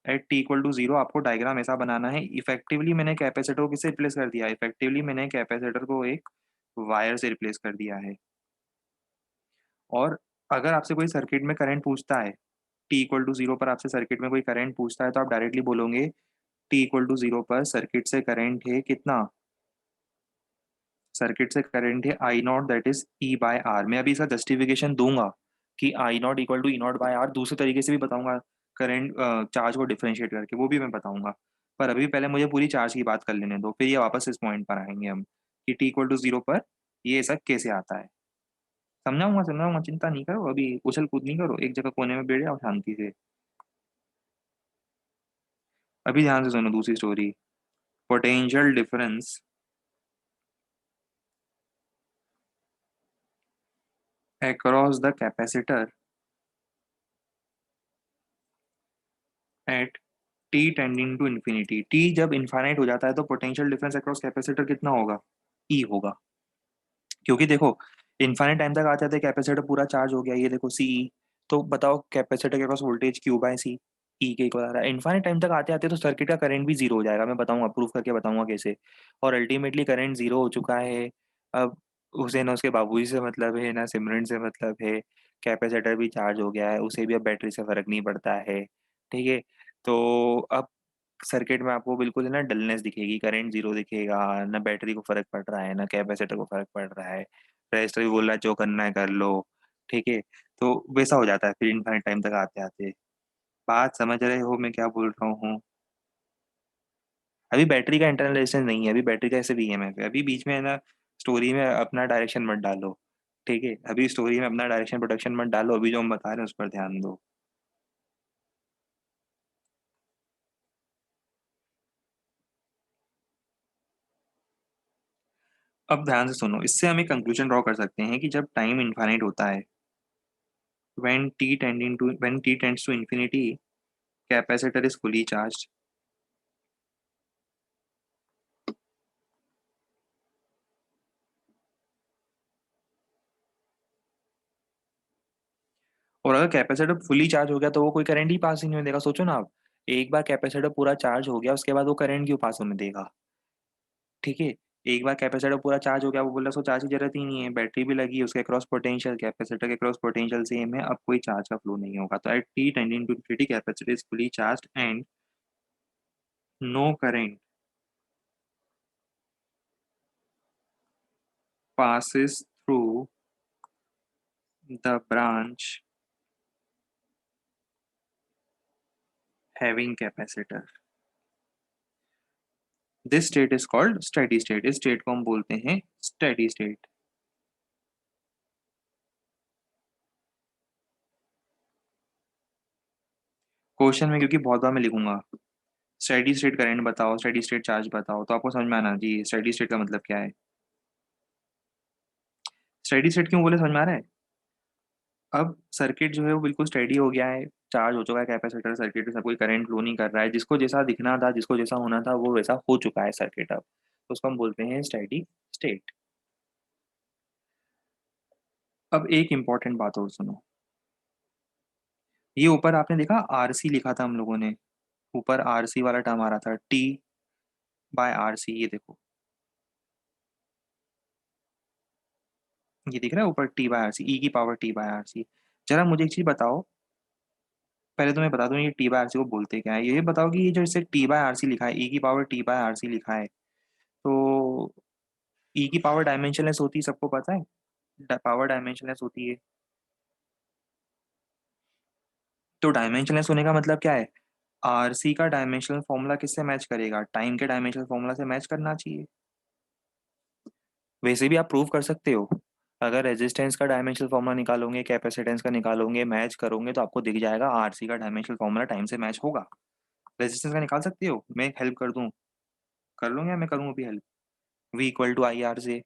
at T equal to zero आपको डायग्राम ऐसा बनाना है। इफेक्टिवली मैंने कैपेसिटर को किससे रिप्लेस कर दिया? इफेक्टिवली मैंने कैपेसिटर को एक वायर से रिप्लेस कर दिया है। और अगर आपसे कोई सर्किट में करंट पूछता है, टी इक्वल टू जीरो पर आपसे सर्किट में कोई करंट पूछता है, तो आप डायरेक्टली बोलोगे टी इक्वल टू जीरो पर सर्किट से करंट है कितना? सर्किट से करंट है I naught, that is E by R. मैं अभी इसका जस्टिफिकेशन दूंगा कि I naught equal to E naught by R, दूसरे तरीके से भी बताऊंगा, करंट चार्ज को डिफरेंशिएट करके, वो भी मैं बताऊंगा। पर अभी पहले मुझे पूरी चार्ज की बात कर लेने दो, फिर ये वापस इस पॉइंट पर आएंगे हम कि टी इक्वल टू जीरो पर ये ऐसा कैसे आता है। समझाऊंगा समझाऊंगा, चिंता नहीं करो, अभी उछल कूद नहीं करो, एक जगह कोने में बैठ जाओ शांति से। अभी ध्यान से सुनो दूसरी story. Potential difference across the capacitor at t tending to infinity, t जब इनफाइनाइट हो जाता है तो पोटेंशियल डिफरेंस अक्रॉस कैपेसिटर कितना होगा? E होगा। क्योंकि देखो, इनफाइनाइट टाइम तक आ जाते कैपेसिटर पूरा चार्ज हो गया, ये देखो सी, तो बताओ कैपेसिटर के अक्रॉस वोल्टेज क्यू बाय सी, ई के इक्वल आ रहा है। इनफाइनाइट टाइम तक आते आते तो सर्किट का करंट भी जीरो हो जाएगा, मैं बताऊंगा, प्रूफ करके बताऊंगा कैसे। और अल्टीमेटली करंट जीरो हो चुका है। अब उसे ना उसके बाबूजी से मतलब है, ना सिमरन से मतलब है, कैपेसिटर भी चार्ज हो गया है, उसे भी अब बैटरी से फर्क नहीं पड़ता है। ठीक है। तो अब सर्किट में आपको बिल्कुल है ना डलनेस दिखेगी, करंट जीरो दिखेगा, ना बैटरी को फर्क पड़ रहा है ना कैपेसिटर को फर्क पड़ रहा है। रजिस्टर भी बोल रहा है जो करना है कर लो। ठीक है। तो वैसा हो जाता है फिर इनफाइनाइट टाइम तक आते आते। बात समझ रहे हो मैं क्या बोल रहा हूँ? अभी बैटरी का इंटरनल रेजिस्टेंस नहीं है, अभी बैटरी का ऐसे वीएमएफ है, अभी बीच में है ना स्टोरी में अपना डायरेक्शन मत डालो। ठीक है, अभी स्टोरी में अपना डायरेक्शन प्रोडक्शन मत डालो, अभी जो हम बता रहे हैं उस पर ध्यान दो। अब ध्यान से सुनो, इससे हम एक कंक्लूजन ड्रॉ कर सकते हैं कि जब टाइम इनफाइनाइट होता है, when t tends to infinity, capacitor is fully charged। और अगर कैपेसिटर फुली चार्ज हो गया तो वो कोई करंट ही पास ही नहीं होने देगा, सोचो ना आप। एक बार कैपेसिटर पूरा चार्ज हो गया, उसके बाद वो करंट क्यों पास होने देगा? ठीक है। एक बार कैपेसिटर पूरा चार्ज हो गया, वो बोला सो चार्ज की जरूरत ही नहीं है, बैटरी भी लगी है, उसके क्रॉस पोटेंशियल कैपेसिटर के क्रॉस पोटेंशियल सेम है, अब कोई चार्ज का फ्लो नहीं होगा। तो at t tending to infinity capacitor is fully charge and no current passes through the branch having capacitor। This state is called steady state, इस state को हम बोलते हैं स्टेडी स्टेट। क्वेश्चन में क्योंकि बहुत बार मैं लिखूंगा स्टेडी स्टेट करंट बताओ, स्टेडी स्टेट चार्ज बताओ, तो आपको समझ में आना जी स्टेडी स्टेट का मतलब क्या है। स्टेडी स्टेट क्यों बोले, समझ में आ रहा है? अब सर्किट जो है वो बिल्कुल स्टेडी हो गया है, चार्ज हो चुका है कैपेसिटर, सर्किट में सब कोई करंट फ्लो नहीं कर रहा है, जिसको जैसा दिखना था, जिसको जैसा होना था वो वैसा हो चुका है सर्किट अब, तो उसको हम बोलते हैं स्टेडी स्टेट। अब एक इम्पॉर्टेंट बात और सुनो। ये ऊपर आपने देखा आरसी लिखा था हम लोगों ने, ऊपर आरसी वाला टर्म आ रहा था, टी बाय आरसी, ये देखो, ये दिख रहा है ऊपर टी बाय आरसी, ई की पावर टी बाय आरसी। जरा मुझे एक चीज बताओ, पहले तो मैं बता दूं ये टी बाय आरसी को बोलते क्या है, ये बताओ कि ये जो इसे टी बाय आरसी लिखा है, ई की पावर टी बाय आरसी लिखा है, तो ई की पावर डायमेंशनलेस होती है, सबको पता है पावर डायमेंशनलेस होती है। तो डायमेंशनलेस होने का मतलब क्या है, आरसी का डायमेंशनल फॉर्मूला किससे मैच करेगा, टाइम के डायमेंशनल फॉर्मूला से मैच करना चाहिए। वैसे भी आप प्रूव कर सकते हो, अगर रेजिस्टेंस का डायमेंशनल फॉर्मूला निकालोगे, कैपेसिटेंस का निकालोगे, मैच करोगे तो आपको दिख जाएगा आरसी का डायमेंशनल फॉर्मूला टाइम से मैच होगा। रेजिस्टेंस का निकाल सकते हो, मैं हेल्प कर दूं, कर लूंगा, मैं करूँ अभी help. V equal to I R से,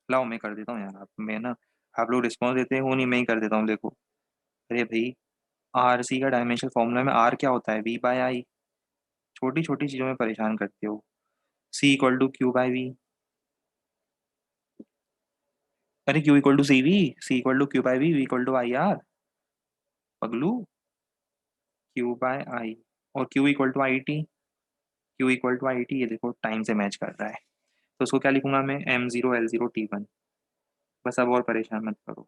लाओ मैं कर देता हूँ यार, आप मैं ना, आप लोग रिस्पॉन्स देते हो नहीं, मैं ही कर देता हूँ, देखो। अरे भाई, आर सी का डायमेंशनल फॉर्मूला में आर क्या होता है, वी बाय आई। छोटी छोटी चीजों में परेशान करते हो। C equal to Q by V, अरे Q equal to C V, C equal to Q by V, V equal to I R, पगलू, क्यू बाय आई, और Q equal to I T, Q equal to I T, ये देखो time से match कर रहा है। तो उसको क्या लिखूंगा मैं, M zero L zero T one. बस अब और परेशान मत करो।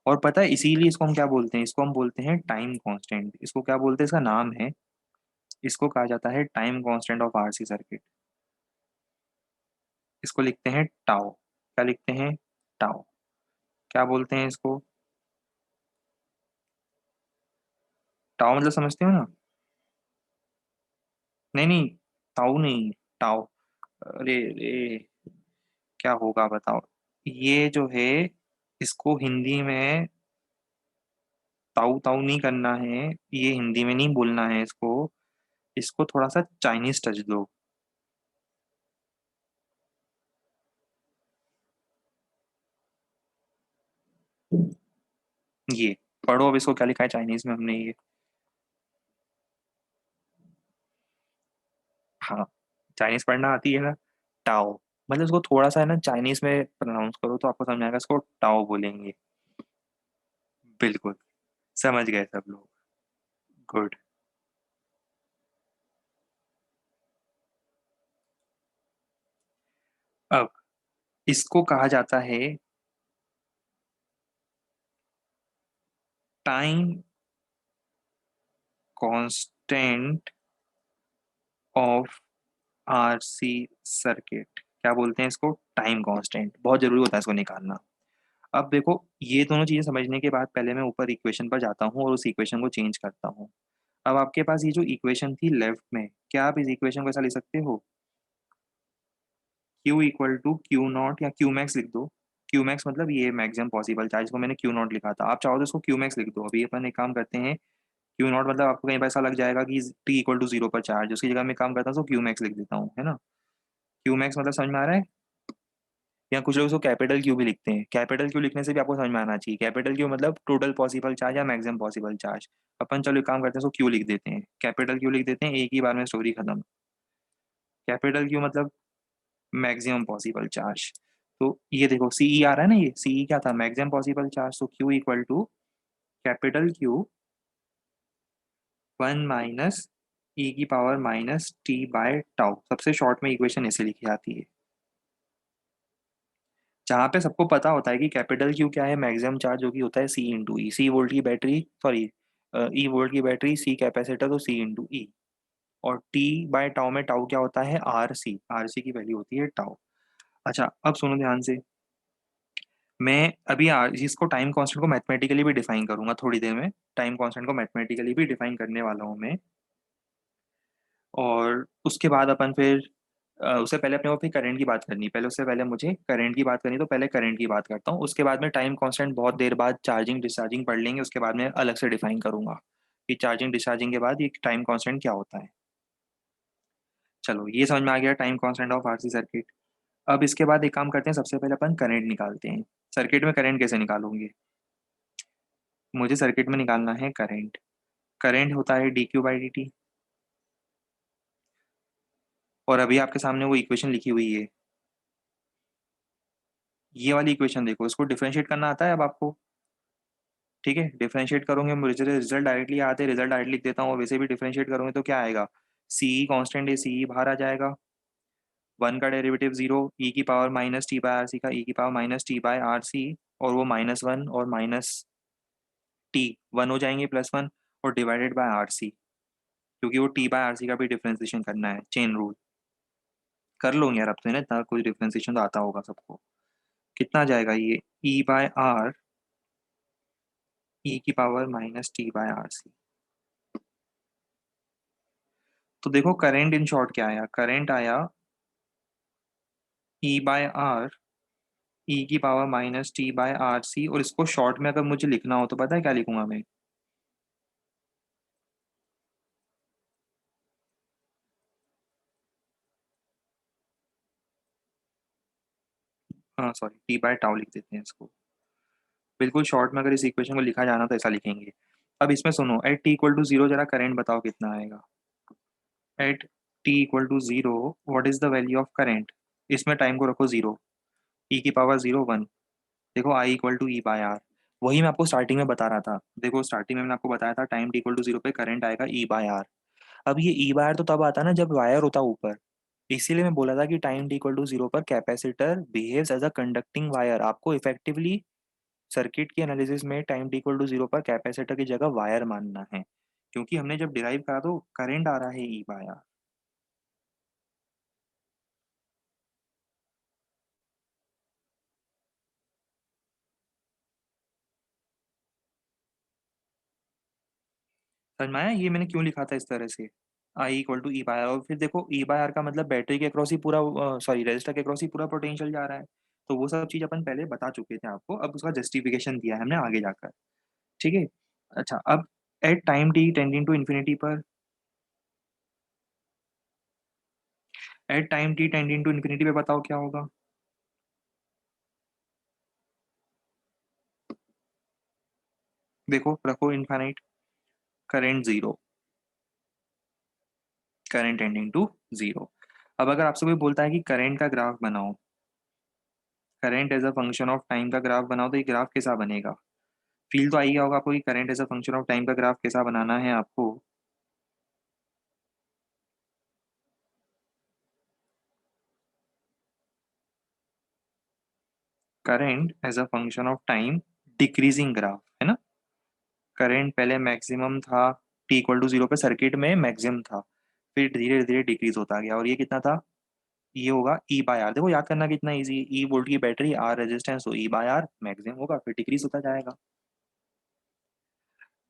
और पता है इसीलिए इसको हम क्या बोलते हैं, इसको हम बोलते हैं टाइम कांस्टेंट, इसको क्या बोलते हैं, इसका नाम है, इसको कहा जाता है time constant of RC circuit. इसको लिखते हैं टाओ, क्या लिखते हैं, टाओ। क्या बोलते हैं इसको, टाओ मतलब समझते हो ना। नहीं नहीं, ताऊ नहीं, टाओ। अरे रे, क्या होगा बताओ, ये जो है, इसको हिंदी में ताऊ ताऊ नहीं करना है, ये हिंदी में नहीं बोलना है इसको, इसको थोड़ा सा चाइनीज टच दो। ये पढ़ो अब, इसको क्या लिखा है चाइनीज में हमने ये। हाँ, चाइनीज पढ़ना आती है ना, टाओ, मतलब इसको थोड़ा सा है ना चाइनीज में प्रोनाउंस करो तो आपको समझ आएगा, इसको टाओ बोलेंगे। बिल्कुल, समझ गए सब लोग। गुड। अब इसको कहा जाता है time constant of RC circuit. क्या बोलते हैं इसको, टाइम कांस्टेंट, बहुत जरूरी होता है इसको निकालना। अब देखो, ये दोनों चीजें समझने के बाद पहले मैं ऊपर इक्वेशन पर जाता हूँ और उस इक्वेशन को चेंज करता हूँ। अब आपके पास ये जो इक्वेशन थी लेफ्ट में, क्या आप इस इक्वेशन को ऐसा लिख सकते हो, Q equal to q naught या क्यू मैक्स लिख दो। क्यू मैक्स मतलब ये मैक्सिमम पॉसिबल चार्ज को मैंने क्यू नॉट लिखा था, आप चाहो तो इसको क्यू मैक्स लिख दो। अभी अपन एक काम करते हैं, क्यू नॉट मतलब आपको कहीं पर ऐसा लग जाएगा कि टी इक्वल टू जीरो पर चार्ज, उसकी जगह मैं काम करता हूँ तो क्यू मैक्स लिख देता हूँ, है ना। क्यू मैक्स मतलब समझ में आ रहा है। या कुछ लोग उसको कैपिटल क्यू भी लिखते हैं, कैपिटल क्यू लिखने से भी आपको समझ में आना चाहिए, कैपिटल क्यू मतलब टोटल पॉसिबल चार्ज या मैक्सिमम पॉसिबल चार्ज। अपन चलो एक काम करते हैं, उसको क्यू लिख देते हैं, कैपिटल क्यू लिख देते हैं, एक ही बार में स्टोरी खत्म। कैपिटल क्यू मतलब मैक्सिमम पॉसिबल चार्ज। तो ये देखो सीई आ रहा है ना, ये सीई क्या था, मैक्सिमम पॉसिबल चार्ज, तो Q equal to capital Q one minus E की power minus T by tau, सबसे शॉर्ट में इक्वेशन ऐसे लिखी जाती है, जहाँ पे सबको पता होता है कि कैपिटल क्यू क्या है, मैक्सिमम चार्ज जो कि होता है सी इंटू ई, सी वोल्ट की बैटरी, सॉरी ई वोल्ट की बैटरी, सी कैपेसिटर, तो सी इंटू ई। और टी बाय टाउ में टाउ क्या होता है, आर सी, आर सी की वैल्यू होती है टाउ। अच्छा अब सुनो ध्यान से, मैं अभी इसको टाइम कांस्टेंट को मैथमेटिकली भी डिफाइन करूंगा थोड़ी देर में, टाइम कांस्टेंट को मैथमेटिकली भी डिफाइन करने वाला हूँ मैं। और उसके बाद अपन फिर उससे पहले अपने को फिर करंट की बात करनी है, पहले उससे पहले मुझे करंट की बात करनी, तो पहले करंट की बात करता हूँ, उसके बाद में टाइम कांस्टेंट बहुत देर बाद चार्जिंग डिस्चार्जिंग पढ़ लेंगे, उसके बाद में अलग से डिफाइन करूंगा कि चार्जिंग डिस्चार्जिंग के बाद ये टाइम कांस्टेंट क्या होता है। चलो ये समझ में आ गया time constant of RC circuit. अब इसके बाद एक काम करते हैं, सबसे पहले अपन करंट निकालते हैं। सर्किट में करंट कैसे निकालोगे, मुझे सर्किट में निकालना है करंट। करंट होता है D Q by D T, और अभी आपके सामने वो इक्वेशन लिखी हुई है, ये वाली इक्वेशन देखो, इसको डिफरेंशिएट करना आता है अब आपको? ठीक है, डिफरेंशिएट करोगे, मुझे रिजल्ट डायरेक्टली आते हैं, रिजल्ट डायरेक्टली लिख देता हूँ, और वैसे भी डिफरेंशिएट करोगे तो क्या आएगा, सी कांस्टेंट है, सी बाहर आ जाएगा, वन का डेरिवेटिव जीरो, ई की power minus T by R C का ई की power minus T by R C, और वो माइनस वन और माइनस टी वन हो जाएंगे, प्लस वन, और डिवाइडेड बाय आर सी, क्योंकि वो टी बाय आर सी का भी डिफरेंशिएशन करना है, चेन रूल कर लोगे यार, अब तो है ना, इतना कुछ डिफरेंशिएशन तो आता होगा सबको। कितना आ जाएगा ये, ई बाय आर, ई की power minus T by R C. तो देखो करेंट इन शॉर्ट क्या आया, करेंट आया ई बाय आर, ई की power minus T by R C, और इसको शॉर्ट में अगर मुझे लिखना हो तो पता है क्या लिखूंगा मैं? हाँ सॉरी, टी बाय टाउ लिख देते हैं इसको। बिल्कुल शॉर्ट में अगर इस इक्वेशन को लिखा जाना तो ऐसा लिखेंगे। अब इसमें सुनो, at T equal to zero जरा करंट बताओ कितना आएगा। At T equal to zero, what is the value of current? इसमें टाइम को रखो जीरो, ई की पावर जीरो वन, देखो I equal to E by R. वही मैं आपको स्टार्टिंग में बता रहा था, देखो स्टार्टिंग में मैंने आपको बताया था time T equal to zero पे करंट आएगा ई बाय आर। अब ये ई बाय आर तो तब आता है ना जब वायर होता है ऊपर, इसीलिए मैं बोला था कि time T equal to zero पर capacitor behaves as a conducting wire. आपको इफेक्टिवली सर्किट की एनालिसिस में time T equal to zero पर कैपेसिटर की जगह वायर मानना है, क्योंकि हमने जब डिराइव करा तो करंट आ रहा है ई बाय आर। समझ में आया ये मैंने क्यों लिखा था इस तरह से, I equal to E by R. और फिर देखो ई बाय आर का मतलब बैटरी के अक्रॉस ही पूरा, सॉरी रेजिस्टर के अक्रॉस ही पूरा पोटेंशियल जा रहा है। तो वो सब चीज अपन पहले बता चुके थे आपको, अब उसका जस्टिफिकेशन दिया है हमने आगे जाकर। ठीक है। अच्छा अब at time T tending to infinity पर, at time T tending to infinity पे बताओ क्या होगा। देखो रखो infinite, current zero, current tending to zero. अब अगर आपसे कोई बोलता है कि करंट का ग्राफ बनाओ, current as a function of time का ग्राफ बनाओ, तो ये ग्राफ कैसा बनेगा? फील तो आई गया होगा आपको कि current as a function of time का ग्राफ कैसा बनाना है आपको। Current as a function of time, decreasing graph है ना। करंट पहले मैक्सिमम था, टी इक्वल टू जीरो पे सर्किट में मैक्सिमम था, फिर धीरे धीरे डिक्रीज होता गया, और ये कितना था, ये होगा ई बाय आर। देखो याद करना कितना इजी, ई वोल्ट की बैटरी, आर रेजिस्टेंस, तो ई बाय आर मैक्सिमम होगा, फिर डिक्रीज होता जाएगा।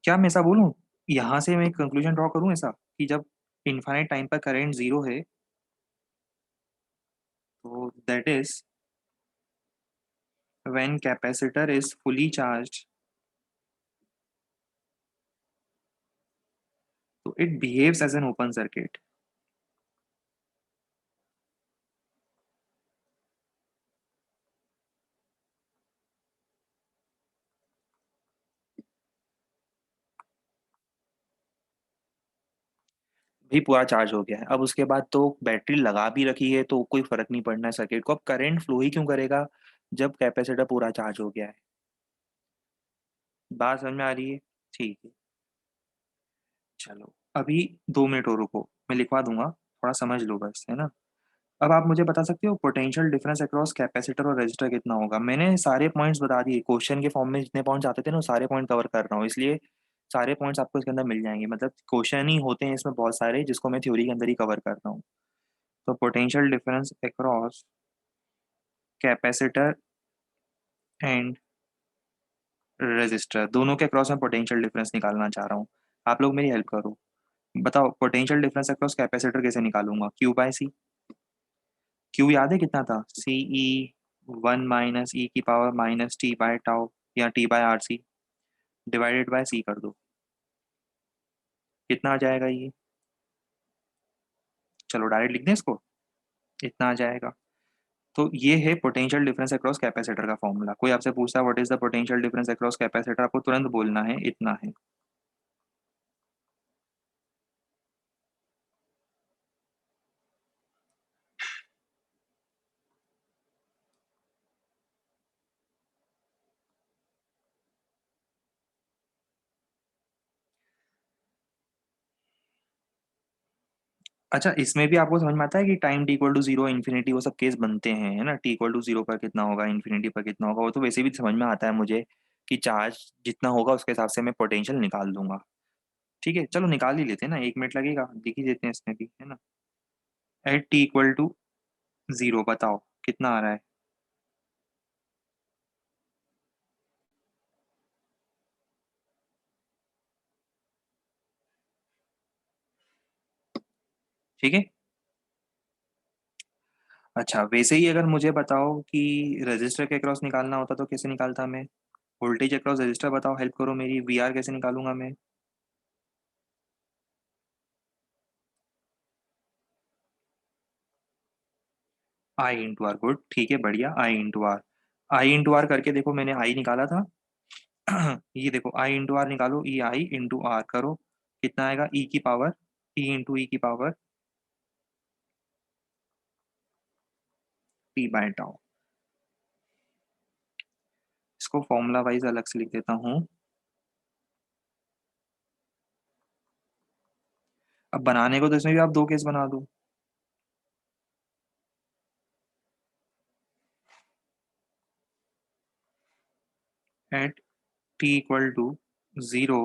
क्या मैं ऐसा बोलूं, यहाँ से मैं कंक्लूजन ड्रॉ करूं ऐसा, कि जब इनफाइनाइट टाइम पर करंट जीरो है, तो that is when capacitor is fully charged, तो it behaves as an open circuit. भी पूरा चार्ज हो गया है, अब उसके बाद तो बैटरी लगा भी रखी है तो कोई फर्क नहीं पड़ना है सर्किट को, अब करंट फ्लो ही क्यों करेगा जब कैपेसिटर पूरा चार्ज हो गया है। बात समझ में आ रही है? ठीक है। चलो अभी 2 मिनट और रुको, मैं लिखवा दूंगा, थोड़ा समझ लो बस, है ना। अब आप मुझे बता सकते हो पोटेंशियल डिफरेंस अक्रॉस कैपेसिटर और रेजिस्टर कितना होगा? मैंने सारे पॉइंट्स बता दिए, क्वेश्चन के फॉर्म में जितने पॉइंट्स आते थे ना वो सारे पॉइंट कवर कर रहा हूँ, इसलिए सारे पॉइंट्स आपको इसके अंदर मिल जाएंगे, मतलब क्वेश्चन ही होते हैं इसमें बहुत सारे जिसको मैं थ्योरी के अंदर ही कवर कर रहा हूँ। तो potential difference across capacitor and resistor, दोनों के अक्रॉस में पोटेंशियल डिफरेंस निकालना चाह रहा हूँ, आप लोग मेरी हेल्प करो। बताओ पोटेंशियल डिफरेंस अक्रॉस कैपेसिटर कैसे निकालूंगा, क्यू बाय सी। क्यू याद है कितना था, सी ई वन माइनस ई की power minus T by tau, या T by R C, divided by C कर दो, कितना आ जाएगा ये? चलो डायरेक्ट लिख दें इसको, इतना आ जाएगा। तो ये है पोटेंशियल डिफरेंस अक्रॉस कैपेसिटर का फॉर्मूला। कोई आपसे पूछता है what is the potential difference across capacitor, आपको तुरंत बोलना है इतना है। अच्छा, इसमें भी आपको समझ में आता है कि time T equal to zero, infinity, वो सब केस बनते हैं, है ना। टी इक्वल टू जीरो पर कितना होगा, इन्फिनिटी पर कितना होगा, वो तो वैसे भी समझ में आता है मुझे कि चार्ज जितना होगा उसके हिसाब से मैं पोटेंशियल निकाल दूंगा। ठीक है, चलो निकाल ही लेते हैं ना, 1 मिनट लगेगा, लिख ही देते हैं इसमें भी, है ना। At T equal to zero बताओ कितना आ रहा है। ठीक है। अच्छा, वैसे ही अगर मुझे बताओ कि रजिस्टर के अक्रॉस निकालना होता तो कैसे निकालता मैं। वोल्टेज अक्रॉस रजिस्टर बताओ, हेल्प करो मेरी, वी आर कैसे निकालूंगा मैं। आई इंटू आर, गुड, ठीक है, बढ़िया, I into R. I into R करके देखो, मैंने आई निकाला था। ये देखो, आई इंटू आर निकालो, ई आई इंटू आर करो, कितना आएगा, ई की पावर, ई इंटू ई की पावर टी बाय टाउ। इसको फॉर्मूला वाइज अलग से लिख देता हूँ। अब बनाने को तो इसमें भी आप दो केस बना दो। At T equal to zero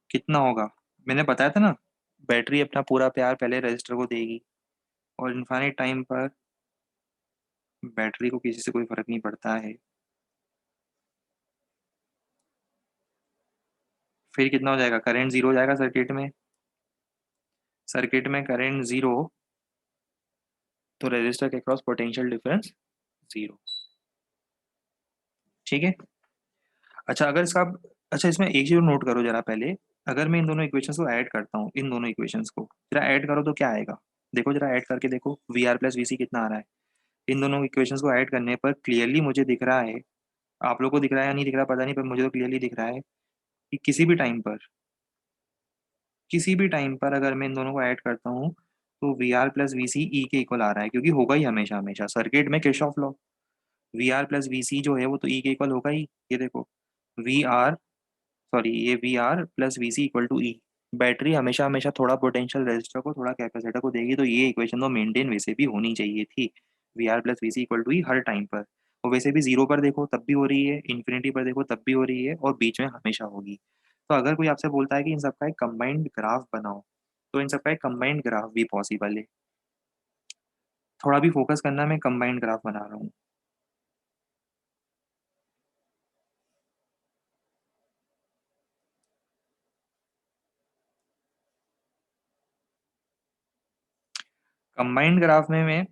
कितना होगा, मैंने बताया था ना, बैटरी अपना पूरा प्यार पहले रजिस्टर को देगी, और इनफाइनाइट टाइम पर बैटरी को किसी से कोई फर्क नहीं पड़ता है। फिर कितना हो जाएगा, करंट जीरो हो जाएगा सर्किट में। सर्किट में करंट जीरो, तो रजिस्टर के क्रॉस पोटेंशियल डिफरेंस जीरो। ठीक है। अच्छा, अगर इसका, अच्छा इसमें एक चीज नोट करो जरा पहले, अगर मैं इन दोनों इक्वेशंस को ऐड करता हूँ, इन दोनों इक्वेशंस को जरा ऐड करो तो क्या आएगा। देखो जरा ऐड करके देखो, वी आर प्लस वी सी कितना आ रहा है। इन दोनों इक्वेशंस को ऐड करने पर क्लियरली मुझे दिख रहा है, आप लोग को दिख रहा है या नहीं दिख रहा पता नहीं, पर मुझे तो क्लियरली दिख रहा है कि किसी भी टाइम पर अगर मैं इन दोनों को ऐड करता हूँ तो वी आर प्लस वी सी ई के इक्वल आ रहा है, क्योंकि होगा ही हमेशा हमेशा सर्किट में Kirchhoff law. V R plus V C जो है वो तो ई के इक्वल होगा ही। ये देखो, वी आर, सॉरी, ये V R plus V C equal to E. Battery हमेशा हमेशा थोड़ा पोटेंशियल रेजिस्टर को थोड़ा कैपेसिटर को देगी, तो ये इक्वेशन तो मेंटेन वैसे भी होनी चाहिए थी, V R plus V C equal to E हर टाइम पर। और वैसे भी जीरो पर देखो तब भी हो रही है, इन्फिनिटी पर देखो तब भी हो रही है, और बीच में हमेशा होगी। तो अगर कोई आपसे बोलता है कि इन सबका एक कंबाइंड ग्राफ बनाओ, तो इन सबका एक कंबाइंड ग्राफ भी पॉसिबल है। थोड़ा भी फोकस करना, मैं कंबाइंड ग्राफ बना रहा हूँ। कंबाइंड ग्राफ में मैं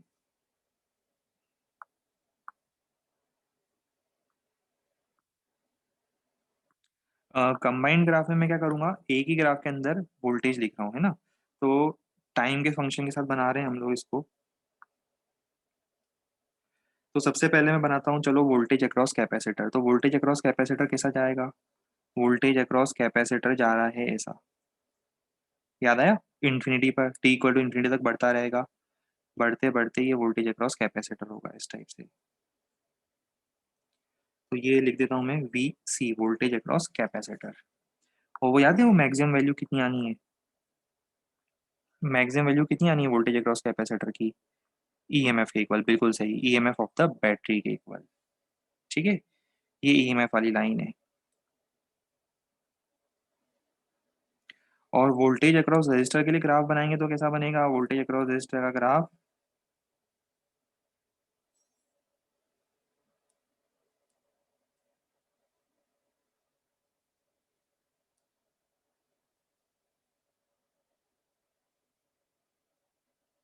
कंबाइंड ग्राफ में मैं क्या करूंगा, एक ही ग्राफ के अंदर वोल्टेज लिख रहा हूँ, है ना। तो टाइम के फंक्शन के साथ बना रहे हैं हम लोग इसको। तो सबसे पहले मैं बनाता हूँ, चलो, वोल्टेज अक्रॉस कैपेसिटर। तो वोल्टेज अक्रॉस कैपेसिटर कैसा जाएगा, वोल्टेज अक्रॉस कैपेसिटर जा रहा है ऐसा, याद आया, इन्फिनिटी पर, टी इक्वल टू इन्फिनिटी तक बढ़ता रहेगा, बढ़ते बढ़ते ये वोल्टेज अक्रॉस कैपेसिटर होगा इस टाइप से। तो ये लिख देता हूँ मैं, V C, voltage across capacitor. और वो याद है, वो मैक्सिमम वैल्यू कितनी आनी है, मैक्सिमम वैल्यू कितनी आनी है वोल्टेज अक्रॉस कैपेसिटर की, ईएमएफ के इक्वल, बिल्कुल सही, ईएमएफ ऑफ द बैटरी के इक्वल। ठीक है, ये ईएमएफ वाली लाइन है। और वोल्टेज अक्रॉस रजिस्टर के लिए ग्राफ बनाएंगे तो कैसा बनेगा, वोल्टेज अक्रॉस रजिस्टर का ग्राफ,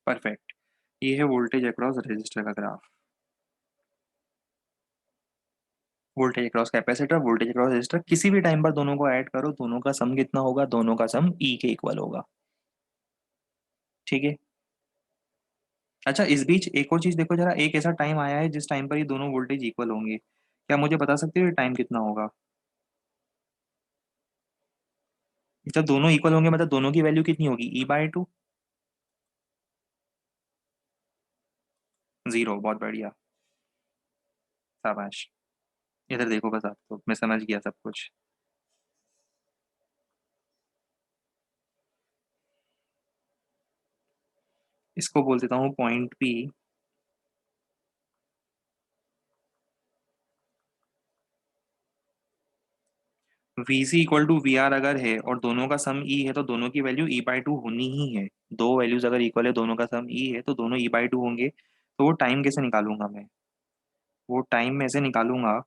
परफेक्ट, ये है वोल्टेज अक्रॉस रजिस्टर का graph. Voltage across capacitor, voltage across register, किसी भी टाइम पर दोनों को ऐड करो, दोनों का सम कितना होगा, दोनों का सम ई के इक्वल होगा। ठीक है। अच्छा, इस बीच एक और चीज देखो जरा, एक ऐसा टाइम आया है जिस टाइम पर ये दोनों वोल्टेज इक्वल होंगे, क्या मुझे बता सकते हो ये टाइम कितना होगा। जब दोनों इक्वल होंगे मतलब दोनों की वैल्यू कितनी होगी, ई बाय टू, जीरो, बहुत बढ़िया, शाबाश। इधर देखो बस, आप तो मैं समझ गया सब कुछ। इसको बोल देता हूँ point P. V C equal to V R अगर है और दोनों का सम ई है तो दोनों की वैल्यू ई बाई टू होनी ही है। दो वैल्यूज अगर इक्वल है, दोनों का सम ई है तो दोनों ई बाई टू होंगे। तो वो टाइम कैसे निकालूंगा मैं? वो टाइम में से निकालूंगा,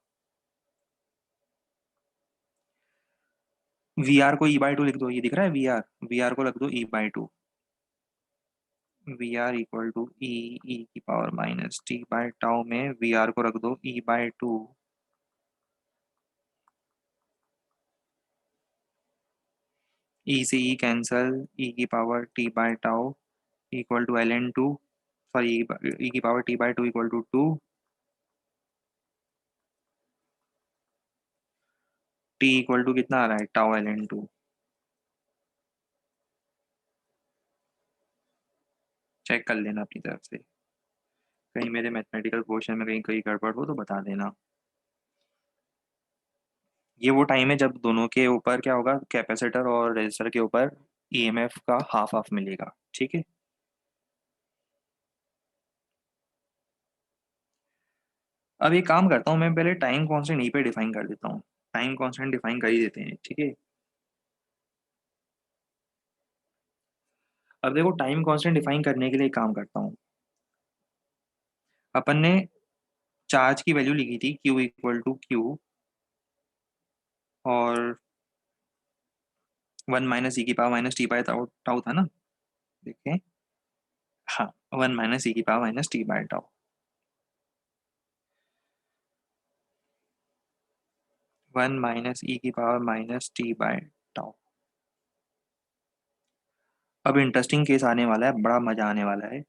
वी आर को ई बाई टू लिख दो, ये दिख रहा है वी आर, वी आर को रख दो E by two. V R equal to E, E की power minus T by tau में वी आर को रख दो ई बाई टू। ई से ई कैंसल, ई की power T by tau equal to L N two, sorry E की power T by two equal to two. T equal to कितना आ रहा है, tau L N two. Check कर लेना अपनी तरफ से, कहीं मेरे मैथमेटिकल क्वेश्चन में कहीं कहीं गड़बड़ हो तो बता देना। ये वो टाइम है जब दोनों के ऊपर क्या होगा, कैपेसिटर और रेजिस्टर के ऊपर ईएमएफ का हाफ हाफ मिलेगा, ठीक है। अब एक काम करता हूँ, मैं पहले टाइम कांस्टेंट यहीं पे डिफाइन कर देता हूँ। टाइम कांस्टेंट डिफाइन कर ही देते हैं, ठीक है। अब देखो टाइम कांस्टेंट डिफाइन करने के लिए एक काम करता हूँ। अपन ने चार्ज की वैल्यू लिखी थी Q इक्वल टू क्यू, और 1 - e⁻टी बाई टाउ टाउ था ना, देखें। हाँ, 1 - e⁻टी बाई टाउ, 1 - e⁻टी बाई टाउ। अब इंटरेस्टिंग केस आने वाला है, बड़ा मजा आने वाला है।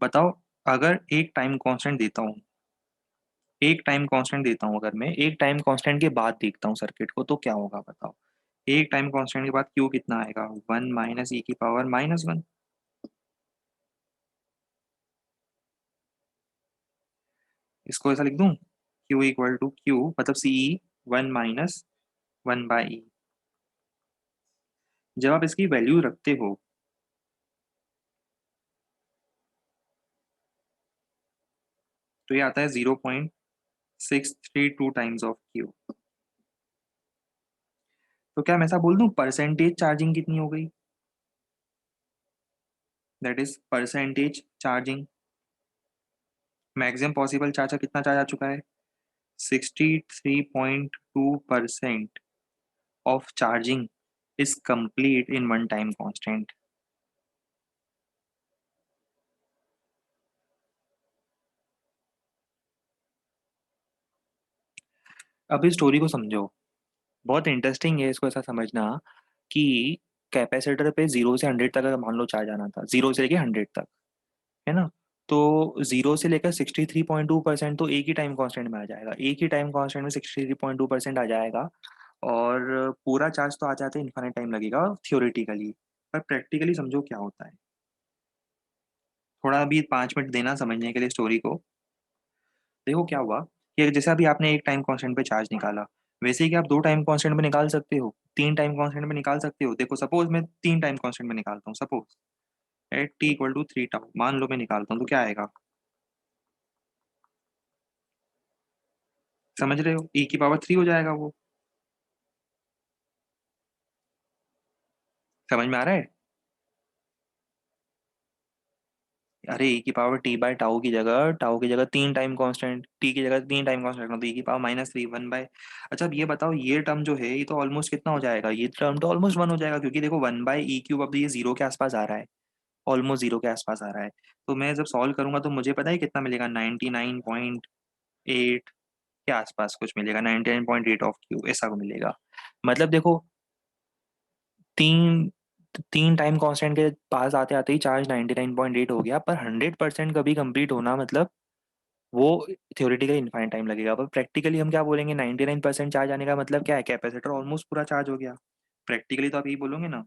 बताओ, अगर एक टाइम कांस्टेंट देता हूँ, एक टाइम कांस्टेंट देता हूँ, अगर मैं एक टाइम कांस्टेंट के बाद देखता हूँ सर्किट को तो क्या होगा बताओ। एक टाइम कांस्टेंट के बाद क्यू कितना आएगा, 1 - e⁻ इसको ऐसा लिख दूं, क्यू इक्वल टू क्यू मतलब सी ई 1 - 1 बाई ई। जब आप इसकी वैल्यू रखते हो तो ये आता है 0.632 टाइम्स ऑफ क्यू। तो क्या मैं ऐसा बोल दूं परसेंटेज चार्जिंग कितनी हो गई, that is percentage charging. Maximum possible charge का कितना चार्ज आ चुका है, 63.2% of charging is complete in one time constant. अब इस स्टोरी को समझो, बहुत इंटरेस्टिंग है इसको ऐसा समझना कि कैपेसिटर पे 0 से 100 तक अगर मान लो चार्ज आना था, 0 से लेके 100 तक, है ना। तो 0 से लेकर 63.2% तो एक ही टाइम कांस्टेंट में आ जाएगा, एक ही टाइम कांस्टेंट में 63.2% आ जाएगा। और पूरा चार्ज तो आ जाते हैं, इन्फाइनाइट टाइम लगेगा थियोरेटिकली। पर प्रैक्टिकली समझो क्या होता है। थोड़ा अभी 5 मिनट देना समझने के लिए स्टोरी को। देखो क्या हुआ कि जैसे अभी आपने एक टाइम कांस्टेंट पे चार्ज निकाला, वैसे ही कि आप दो टाइम कांस्टेंट में निकाल सकते हो, तीन टाइम कांस्टेंट में निकाल सकते हो। देखो सपोज मैं तीन टाइम कांस्टेंट में निकालता हूँ, suppose at T equal to 3 tau मान लो मैं निकालता हूँ, तो क्या आएगा, समझ रहे हो, e⁻³ हो जाएगा वो। समझ में आ रहा है? अरे e⁻t/टाउ की जगह तीन टाइम कांस्टेंट, टी की जगह तीन टाइम कांस्टेंट रखना, तो e⁻³ 1 बाय। अच्छा अब ये बताओ, ये टर्म जो है ये तो ऑलमोस्ट कितना हो जाएगा, ये टर्म तो ऑलमोस्ट वन हो जाएगा, क्योंकि देखो 1/e³ अब ये जीरो के आसपास आ रहा है, ऑलमोस्ट जीरो के आसपास आ रहा है। तो मैं जब सॉल्व करूंगा तो मुझे पता है कितना मिलेगा, 99.8 के आसपास कुछ मिलेगा, 99.8 ऑफ क्यू ऐसा को मिलेगा। मतलब देखो, तीन तीन टाइम कांस्टेंट के पास आते आते ही चार्ज 99.8 हो गया। पर 100% कभी कंप्लीट होना मतलब वो थ्योरेटिकली इनफाइनाइट टाइम लगेगा, पर प्रैक्टिकली हम क्या बोलेंगे, 99% चार्ज आने का मतलब क्या है, कैपेसिटर ऑलमोस्ट पूरा चार्ज हो गया। प्रैक्टिकली तो आप यही बोलोगे ना।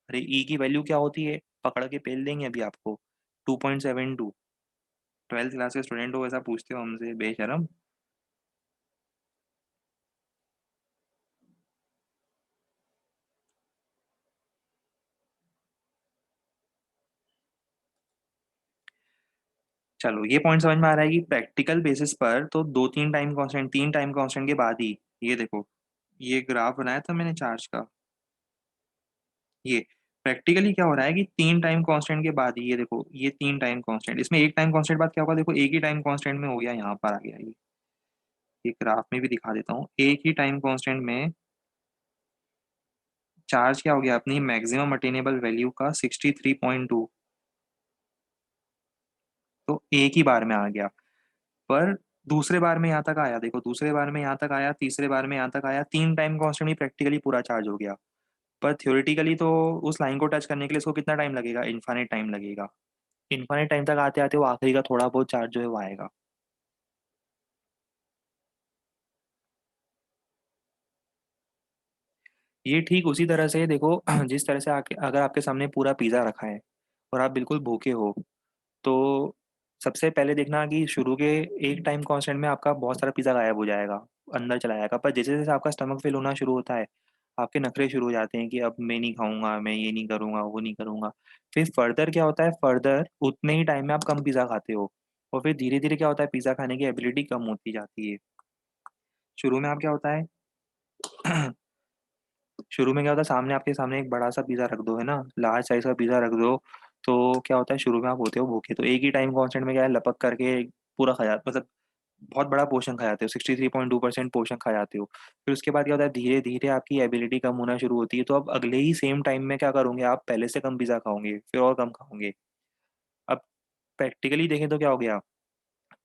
अरे ई की वैल्यू क्या होती है, पकड़ के पेल देंगे अभी आपको, 2.72। 12th क्लास के स्टूडेंट हो ऐसा पूछते हो हमसे, बेशरम। चलो ये पॉइंट समझ में आ रहा है कि प्रैक्टिकल बेसिस पर तो दो तीन टाइम कांस्टेंट के बाद ही, ये देखो, ये ग्राफ बनाया था मैंने चार्ज का, ये प्रैक्टिकली क्या हो रहा है कि तीन टाइम कांस्टेंट के बाद ही, ये देखो ये तीन टाइम कांस्टेंट, इसमें एक टाइम कांस्टेंट बाद क्या होगा, देखो एक ही टाइम कांस्टेंट में हो गया, यहाँ पर आ गया ये ग्राफ में भी दिखा देता हूँ, एक ही टाइम कांस्टेंट में चार्ज क्या हो गया, अपनी मैक्सिमम अटेनेबल वैल्यू का 63.2, तो एक ही बार में आ गया। पर दूसरे बार में यहाँ तक आया, देखो दूसरे बार में यहाँ तक आया, तीसरे बार में यहाँ तक आया, तीन टाइम कांस्टेंट में प्रैक्टिकली पूरा चार्ज हो गया। पर थ्योरेटिकली तो उस लाइन को टच करने के लिए इसको कितना टाइम लगेगा, इन्फाइनाइट टाइम लगेगा। इन्फाइनाइट टाइम तक आते आते वो आखिरी का थोड़ा बहुत चार्ज जो है वो आएगा। ये ठीक उसी तरह से देखो जिस तरह से अगर आपके सामने पूरा पिज़्ज़ा रखा है और आप बिल्कुल भूखे हो, तो सबसे पहले देखना कि शुरू के एक टाइम कांस्टेंट में आपका बहुत सारा पिज़्ज़ा गायब हो जाएगा, अंदर चला जाएगा। पर जैसे जैसे आपका स्टमक फिल होना शुरू होता है, आपके नखरे शुरू हो जाते हैं कि अब मैं नहीं खाऊंगा, मैं ये नहीं करूंगा, वो नहीं करूंगा। फिर फर्दर क्या होता है, फर्दर उतने ही टाइम में आप कम पिज़्ज़ा खाते हो, और फिर धीरे धीरे क्या होता है, पिज़्ज़ा खाने की एबिलिटी कम होती जाती है। शुरू में आप क्या होता है शुरू में क्या होता है, सामने आपके सामने एक बड़ा सा पिज़्ज़ा रख दो, है ना, लार्ज साइज का पिज़्ज़ा रख दो, तो क्या होता है, शुरू में आप होते हो भूखे, तो एक ही टाइम कांस्टेंट में क्या है, लपक करके पूरा खा जाते, मतलब बहुत बड़ा पोर्शन खा जाते हो, 63.2% पोर्शन खा जाते हो। फिर उसके बाद क्या होता है, धीरे धीरे आपकी एबिलिटी कम होना शुरू होती है, तो अब अगले ही सेम टाइम में क्या करोगे, आप पहले से कम पिज़्ज़ा खाओगे, फिर और कम खाओगे। अब प्रैक्टिकली देखें तो क्या हो गया,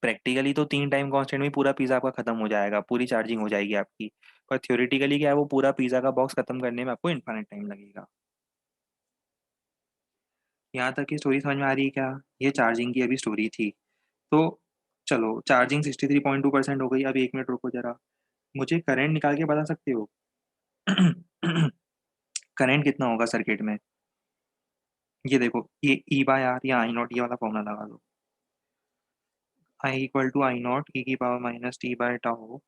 प्रैक्टिकली तो तीन टाइम कांस्टेंट में पूरा पिज़्ज़ा आपका खत्म हो जाएगा, पूरी चार्जिंग हो जाएगी आपकी। पर थ्योरेटिकली क्या है, वो पूरा पिज़्ज़ा का बॉक्स खत्म करने में आपको इनफाइनाइट टाइम लगेगा। यहाँ तक की स्टोरी समझ में आ रही है क्या? ये चार्जिंग की अभी स्टोरी थी। तो चलो, चार्जिंग 63.2% हो गई। अब 1 मिनट रुको जरा, मुझे करंट निकाल के बता सकते हो? करंट कितना होगा सर्किट में? ये देखो, ये ई बाय आर या आई नॉट, ये वाला फॉर्मूला लगा दो। I equal to I nought E की power minus T by tau.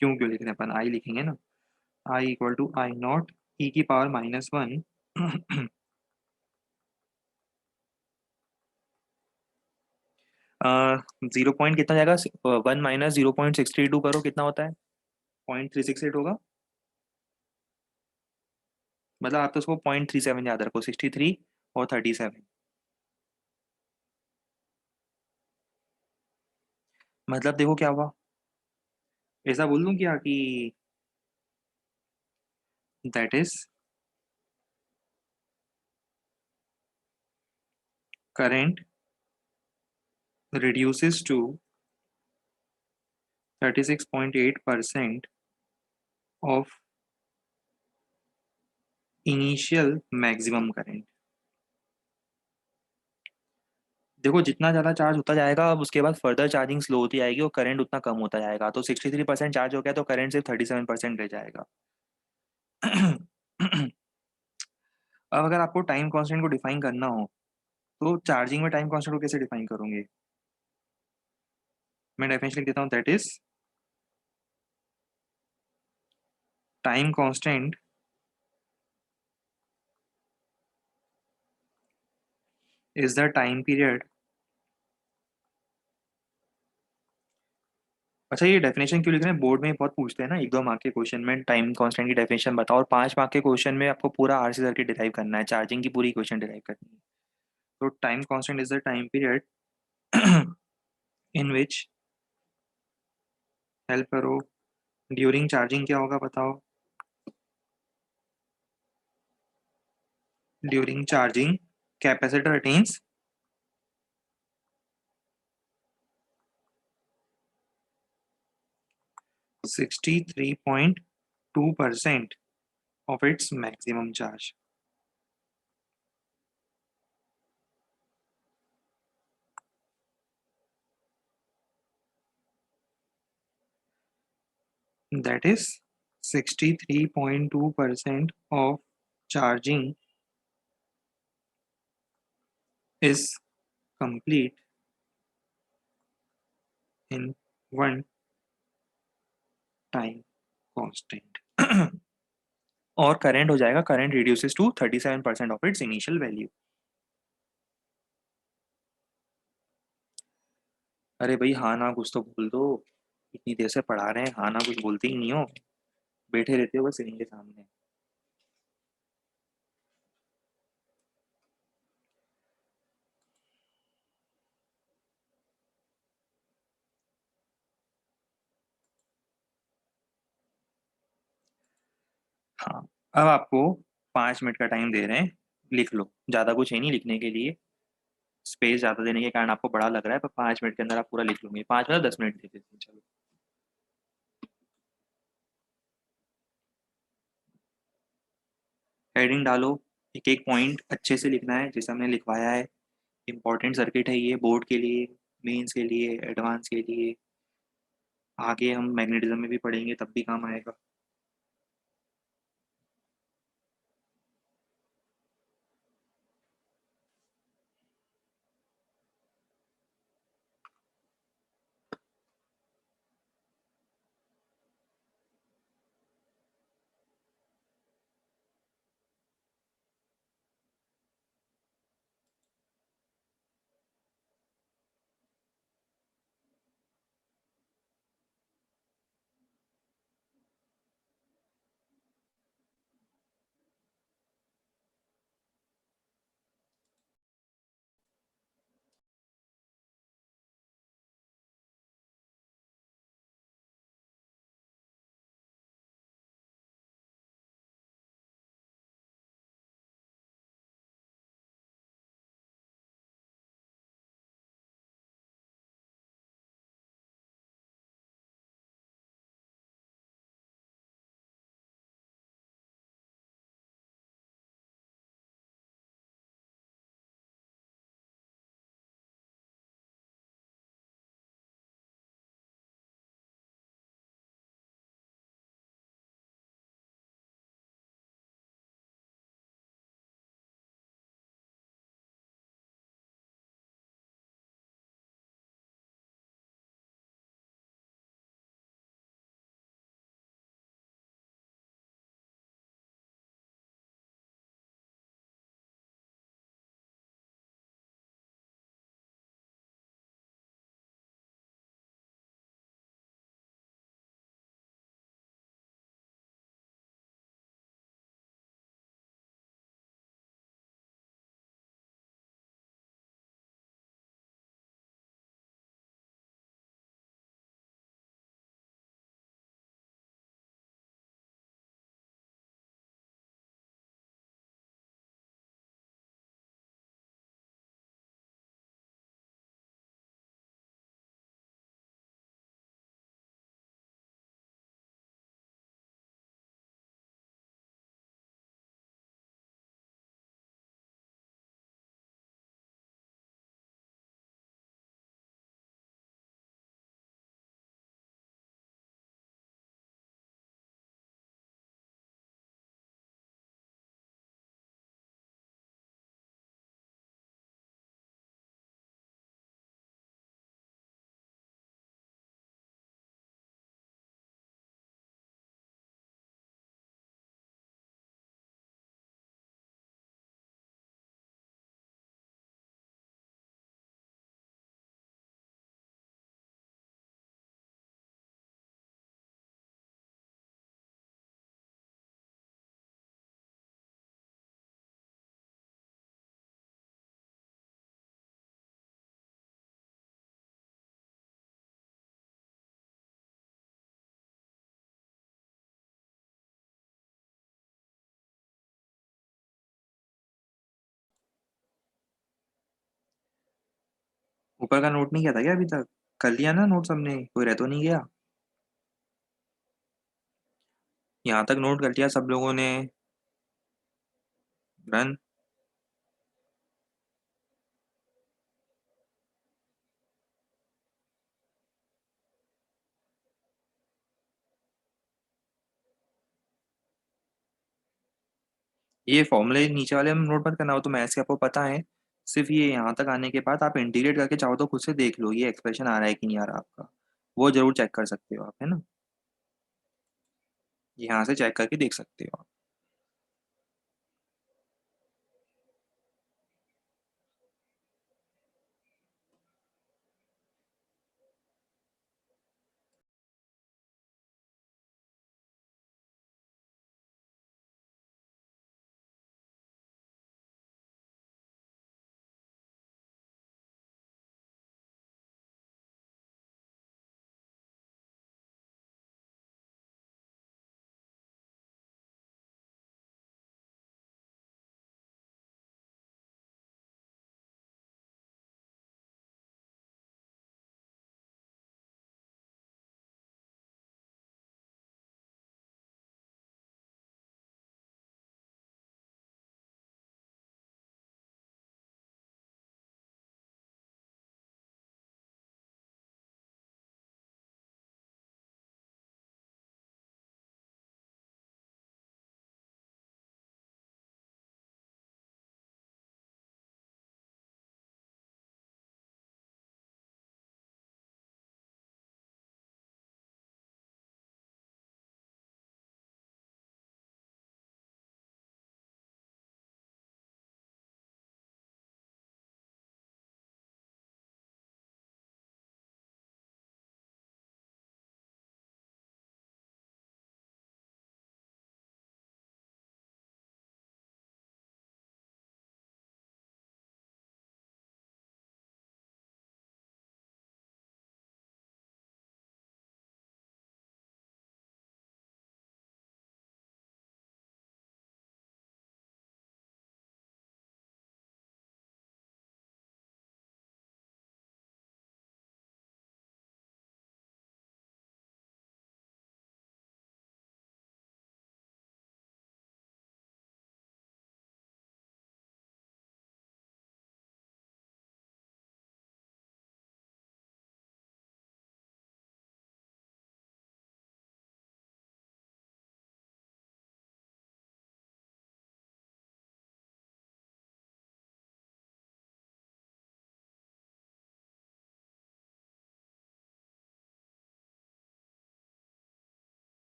क्यों क्यों लिख रहे हैं, अपन आई लिखेंगे ना। I equal to I nought E की पावर -1 जीरो पॉइंट कितना जाएगा, 1 - 0.632 करो, कितना होता है? 0.368 होगा। मतलब आप तो उसको 0.37 याद रखो, 63 और 37। मतलब देखो क्या हुआ, ऐसा बोल दूं क्या कि that is current reduces to 36.8% of initial maximum current. देखो जितना ज़्यादा चार्ज होता जाएगा, अब उसके बाद फर्दर चार्जिंग स्लो होती जाएगी और करंट उतना कम होता जाएगा, तो 63% चार्ज हो गया तो करंट सिर्फ 37% रह जाएगा। अब अगर आपको टाइम कांस्टेंट को डिफाइन करना हो, तो चार्जिंग में टाइम कांस्टेंट को कैसे डिफाइन करोगे? मैं डेफिनेशन लिख देता हूँ, that is time constant is the time period. अच्छा, ये डेफिनेशन क्यों लिख रहे हैं, बोर्ड में बहुत पूछते हैं ना, 1-2 मार्क के क्वेश्चन में टाइम कांस्टेंट की डेफिनेशन बताओ, और 5 मार्क के क्वेश्चन में आपको पूरा आरसी सर्किट डिराइव करना है, चार्जिंग की पूरी क्वेश्चन डिराइव करनी है। तो time constant is the time period in which, help करो, ड्यूरिंग चार्जिंग क्या होगा बताओ? During charging capacitor attains 63.2% of its maximum charge। That is 63.2% of charging is complete in one time constant और current हो जाएगा, current reduces to 37% of its initial value. अरे भाई हाँ ना कुछ तो बोल दो, इतनी देर से पढ़ा रहे हैं, हाँ ना कुछ बोलते ही नहीं हो, बैठे रहते हो बस स्क्रीन के सामने। हाँ, अब आपको 5 मिनट का टाइम दे रहे हैं, लिख लो, ज़्यादा कुछ है नहीं लिखने के लिए, स्पेस ज़्यादा देने के कारण आपको बड़ा लग रहा है, पर 5 मिनट के अंदर आप पूरा लिख लोगे, 5 मतलब 10 मिनट दे देते हैं चलो। हेडिंग डालो, एक एक पॉइंट अच्छे से लिखना है जैसे हमने लिखवाया है। इंपॉर्टेंट सर्किट है ये बोर्ड के लिए, मेंस के लिए, एडवांस के लिए, आगे हम मैग्नेटिज्म में भी पढ़ेंगे तब भी काम आएगा। ऊपर का नोट नहीं किया था क्या अभी तक? कर लिया ना नोट सबने, कोई रह तो नहीं गया? यहाँ तक नोट कर लिया सब लोगों ने? रन। ये फॉर्मूले नीचे वाले हम नोट मत करना, वो तो मैथ्स के आपको पता है। सिर्फ ये यहाँ तक आने के बाद आप इंटीग्रेट करके चाहो तो खुद से देख लो ये एक्सप्रेशन आ रहा है कि नहीं आ रहा आपका। वो ज़रूर चेक कर सकते हो आप, है ना? यहाँ से चेक करके देख सकते हो आप।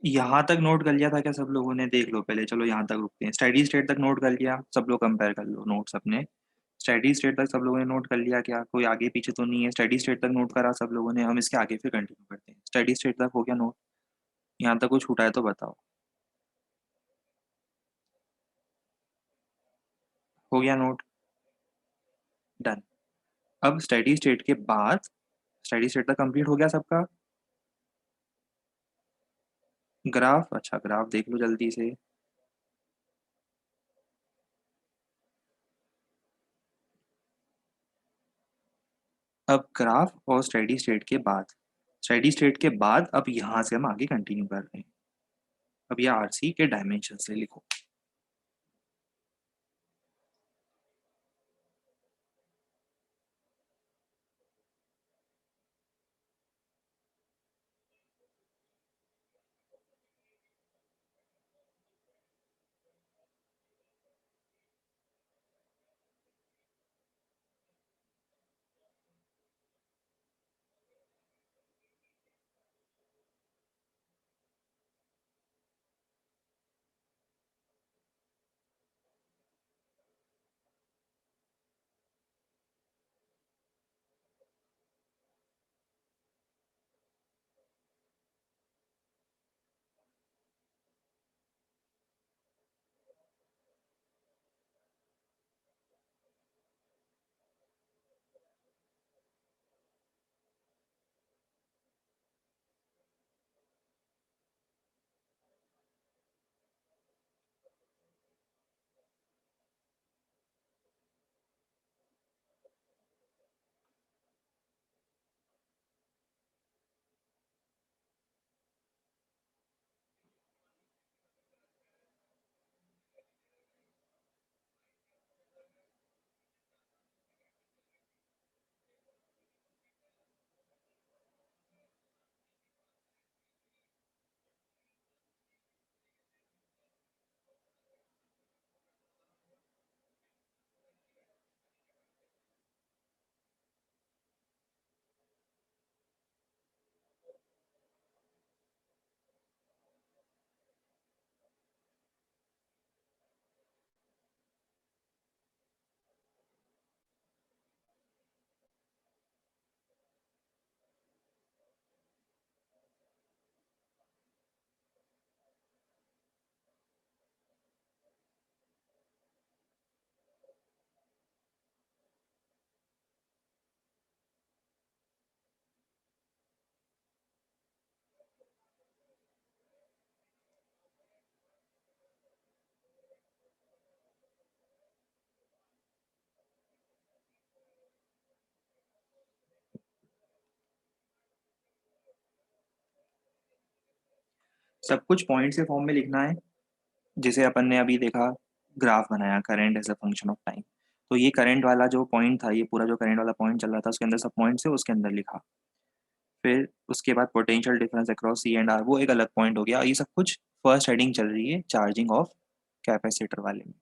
यहाँ तक नोट कर लिया था क्या सब लोगों ने? देख लो पहले, चलो यहाँ तक रुकते हैं। स्टेडी स्टेट तक नोट कर लिया सब लोग? कंपेयर कर लो नोट्स अपने। स्टेडी स्टेट तक सब लोगों ने नोट कर लिया क्या? कोई आगे पीछे तो नहीं है? स्टेडी स्टेट तक नोट करा सब लोगों ने? हम इसके आगे फिर कंटिन्यू करते हैं। स्टेडी स्टेट तक हो गया नोट? यहाँ तक कुछ छूटा है तो बताओ। हो गया नोट? डन। अब स्टेडी स्टेट के बाद, स्टेडी स्टेट तक कंप्लीट हो गया सबका? ग्राफ, अच्छा ग्राफ देख लो जल्दी से। अब ग्राफ और स्टेडी स्टेट के बाद, स्टेडी स्टेट के बाद अब यहाँ से हम आगे कंटिन्यू कर रहे हैं। अब ये आरसी के डायमेंशन से लिखो। सब कुछ पॉइंट्स के फॉर्म में लिखना है। जैसे अपन ने अभी देखा, ग्राफ बनाया current as a function of time, तो ये करंट वाला जो पॉइंट था, ये पूरा जो करंट वाला पॉइंट चल रहा था उसके अंदर सब पॉइंट्स है, उसके अंदर लिखा। फिर उसके बाद potential difference across C and R, वो एक अलग पॉइंट हो गया। ये सब कुछ फर्स्ट हेडिंग चल रही है चार्जिंग ऑफ कैपेसिटर वाले में।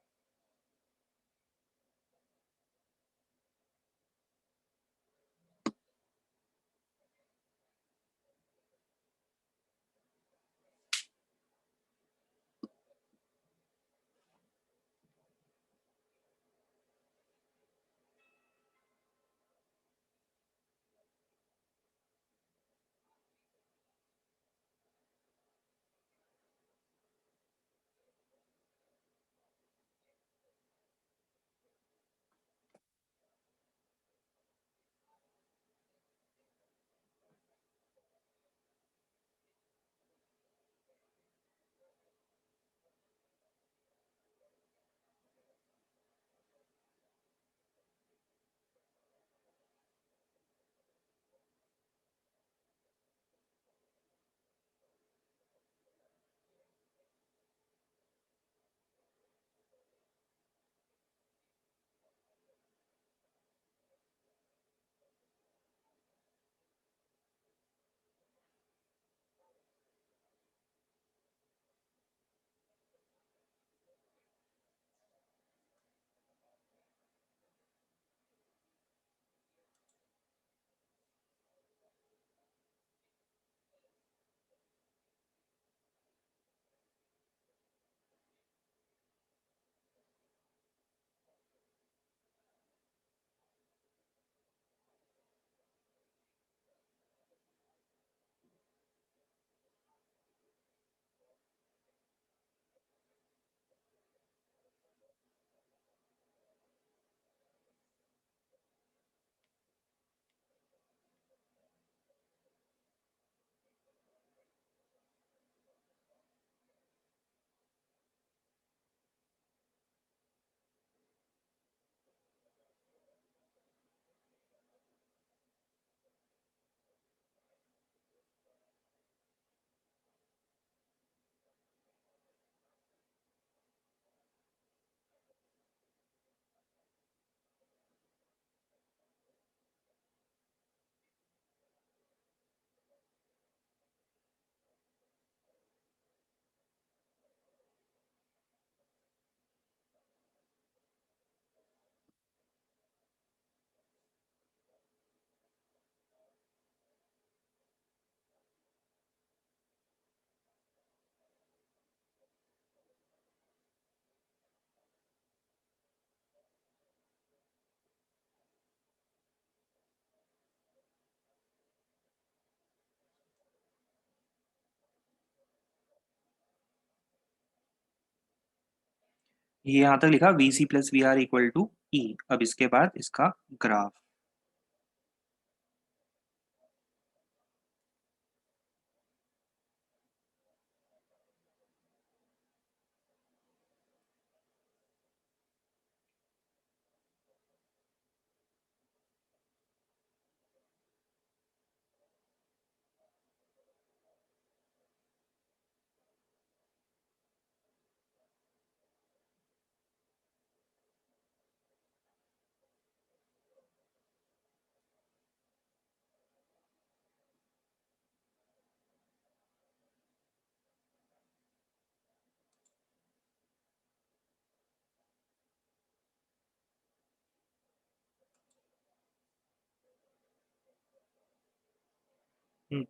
ये यहाँ तक लिखा V C plus V R equal to E. अब इसके बाद इसका ग्राफ।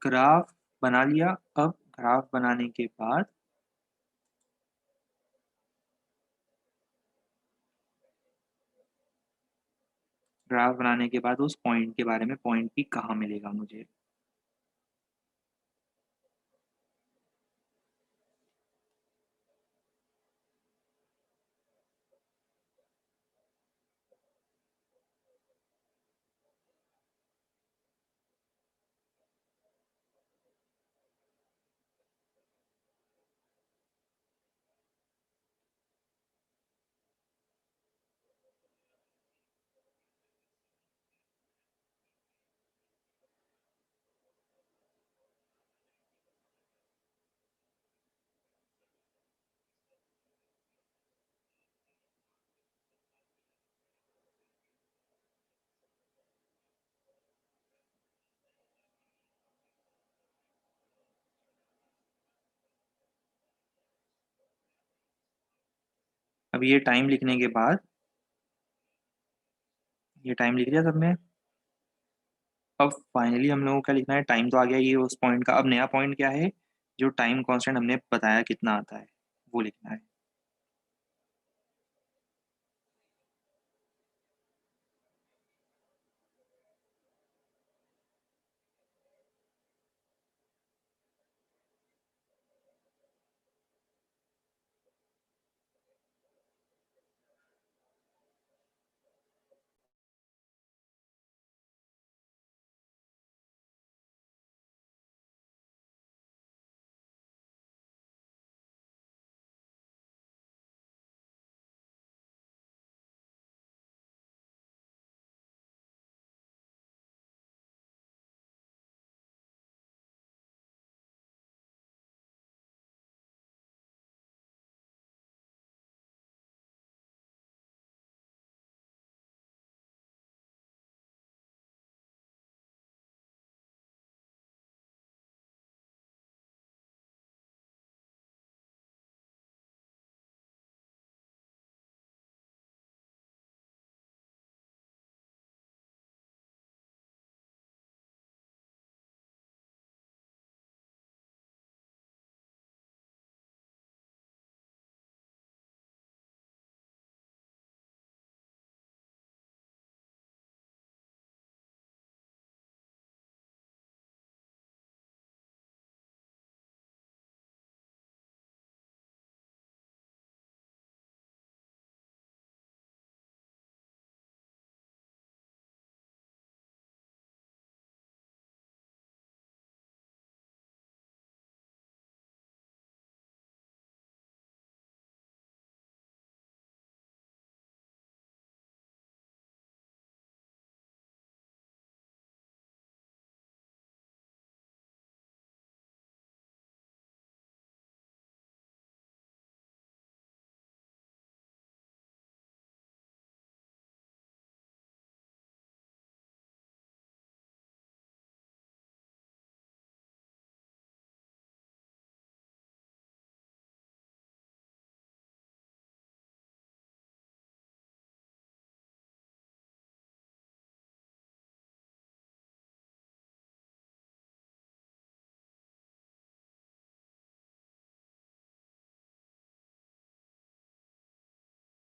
ग्राफ बना लिया। अब ग्राफ बनाने के बाद उस पॉइंट के बारे में, पॉइंट पी कहाँ मिलेगा मुझे। अब ये टाइम लिखने के बाद ये टाइम लिख दिया सबने। अब फाइनली हम लोगों को क्या लिखना है, टाइम तो आ गया ये उस पॉइंट का, अब नया पॉइंट क्या है, जो टाइम कांस्टेंट हमने बताया कितना आता है वो लिखना है।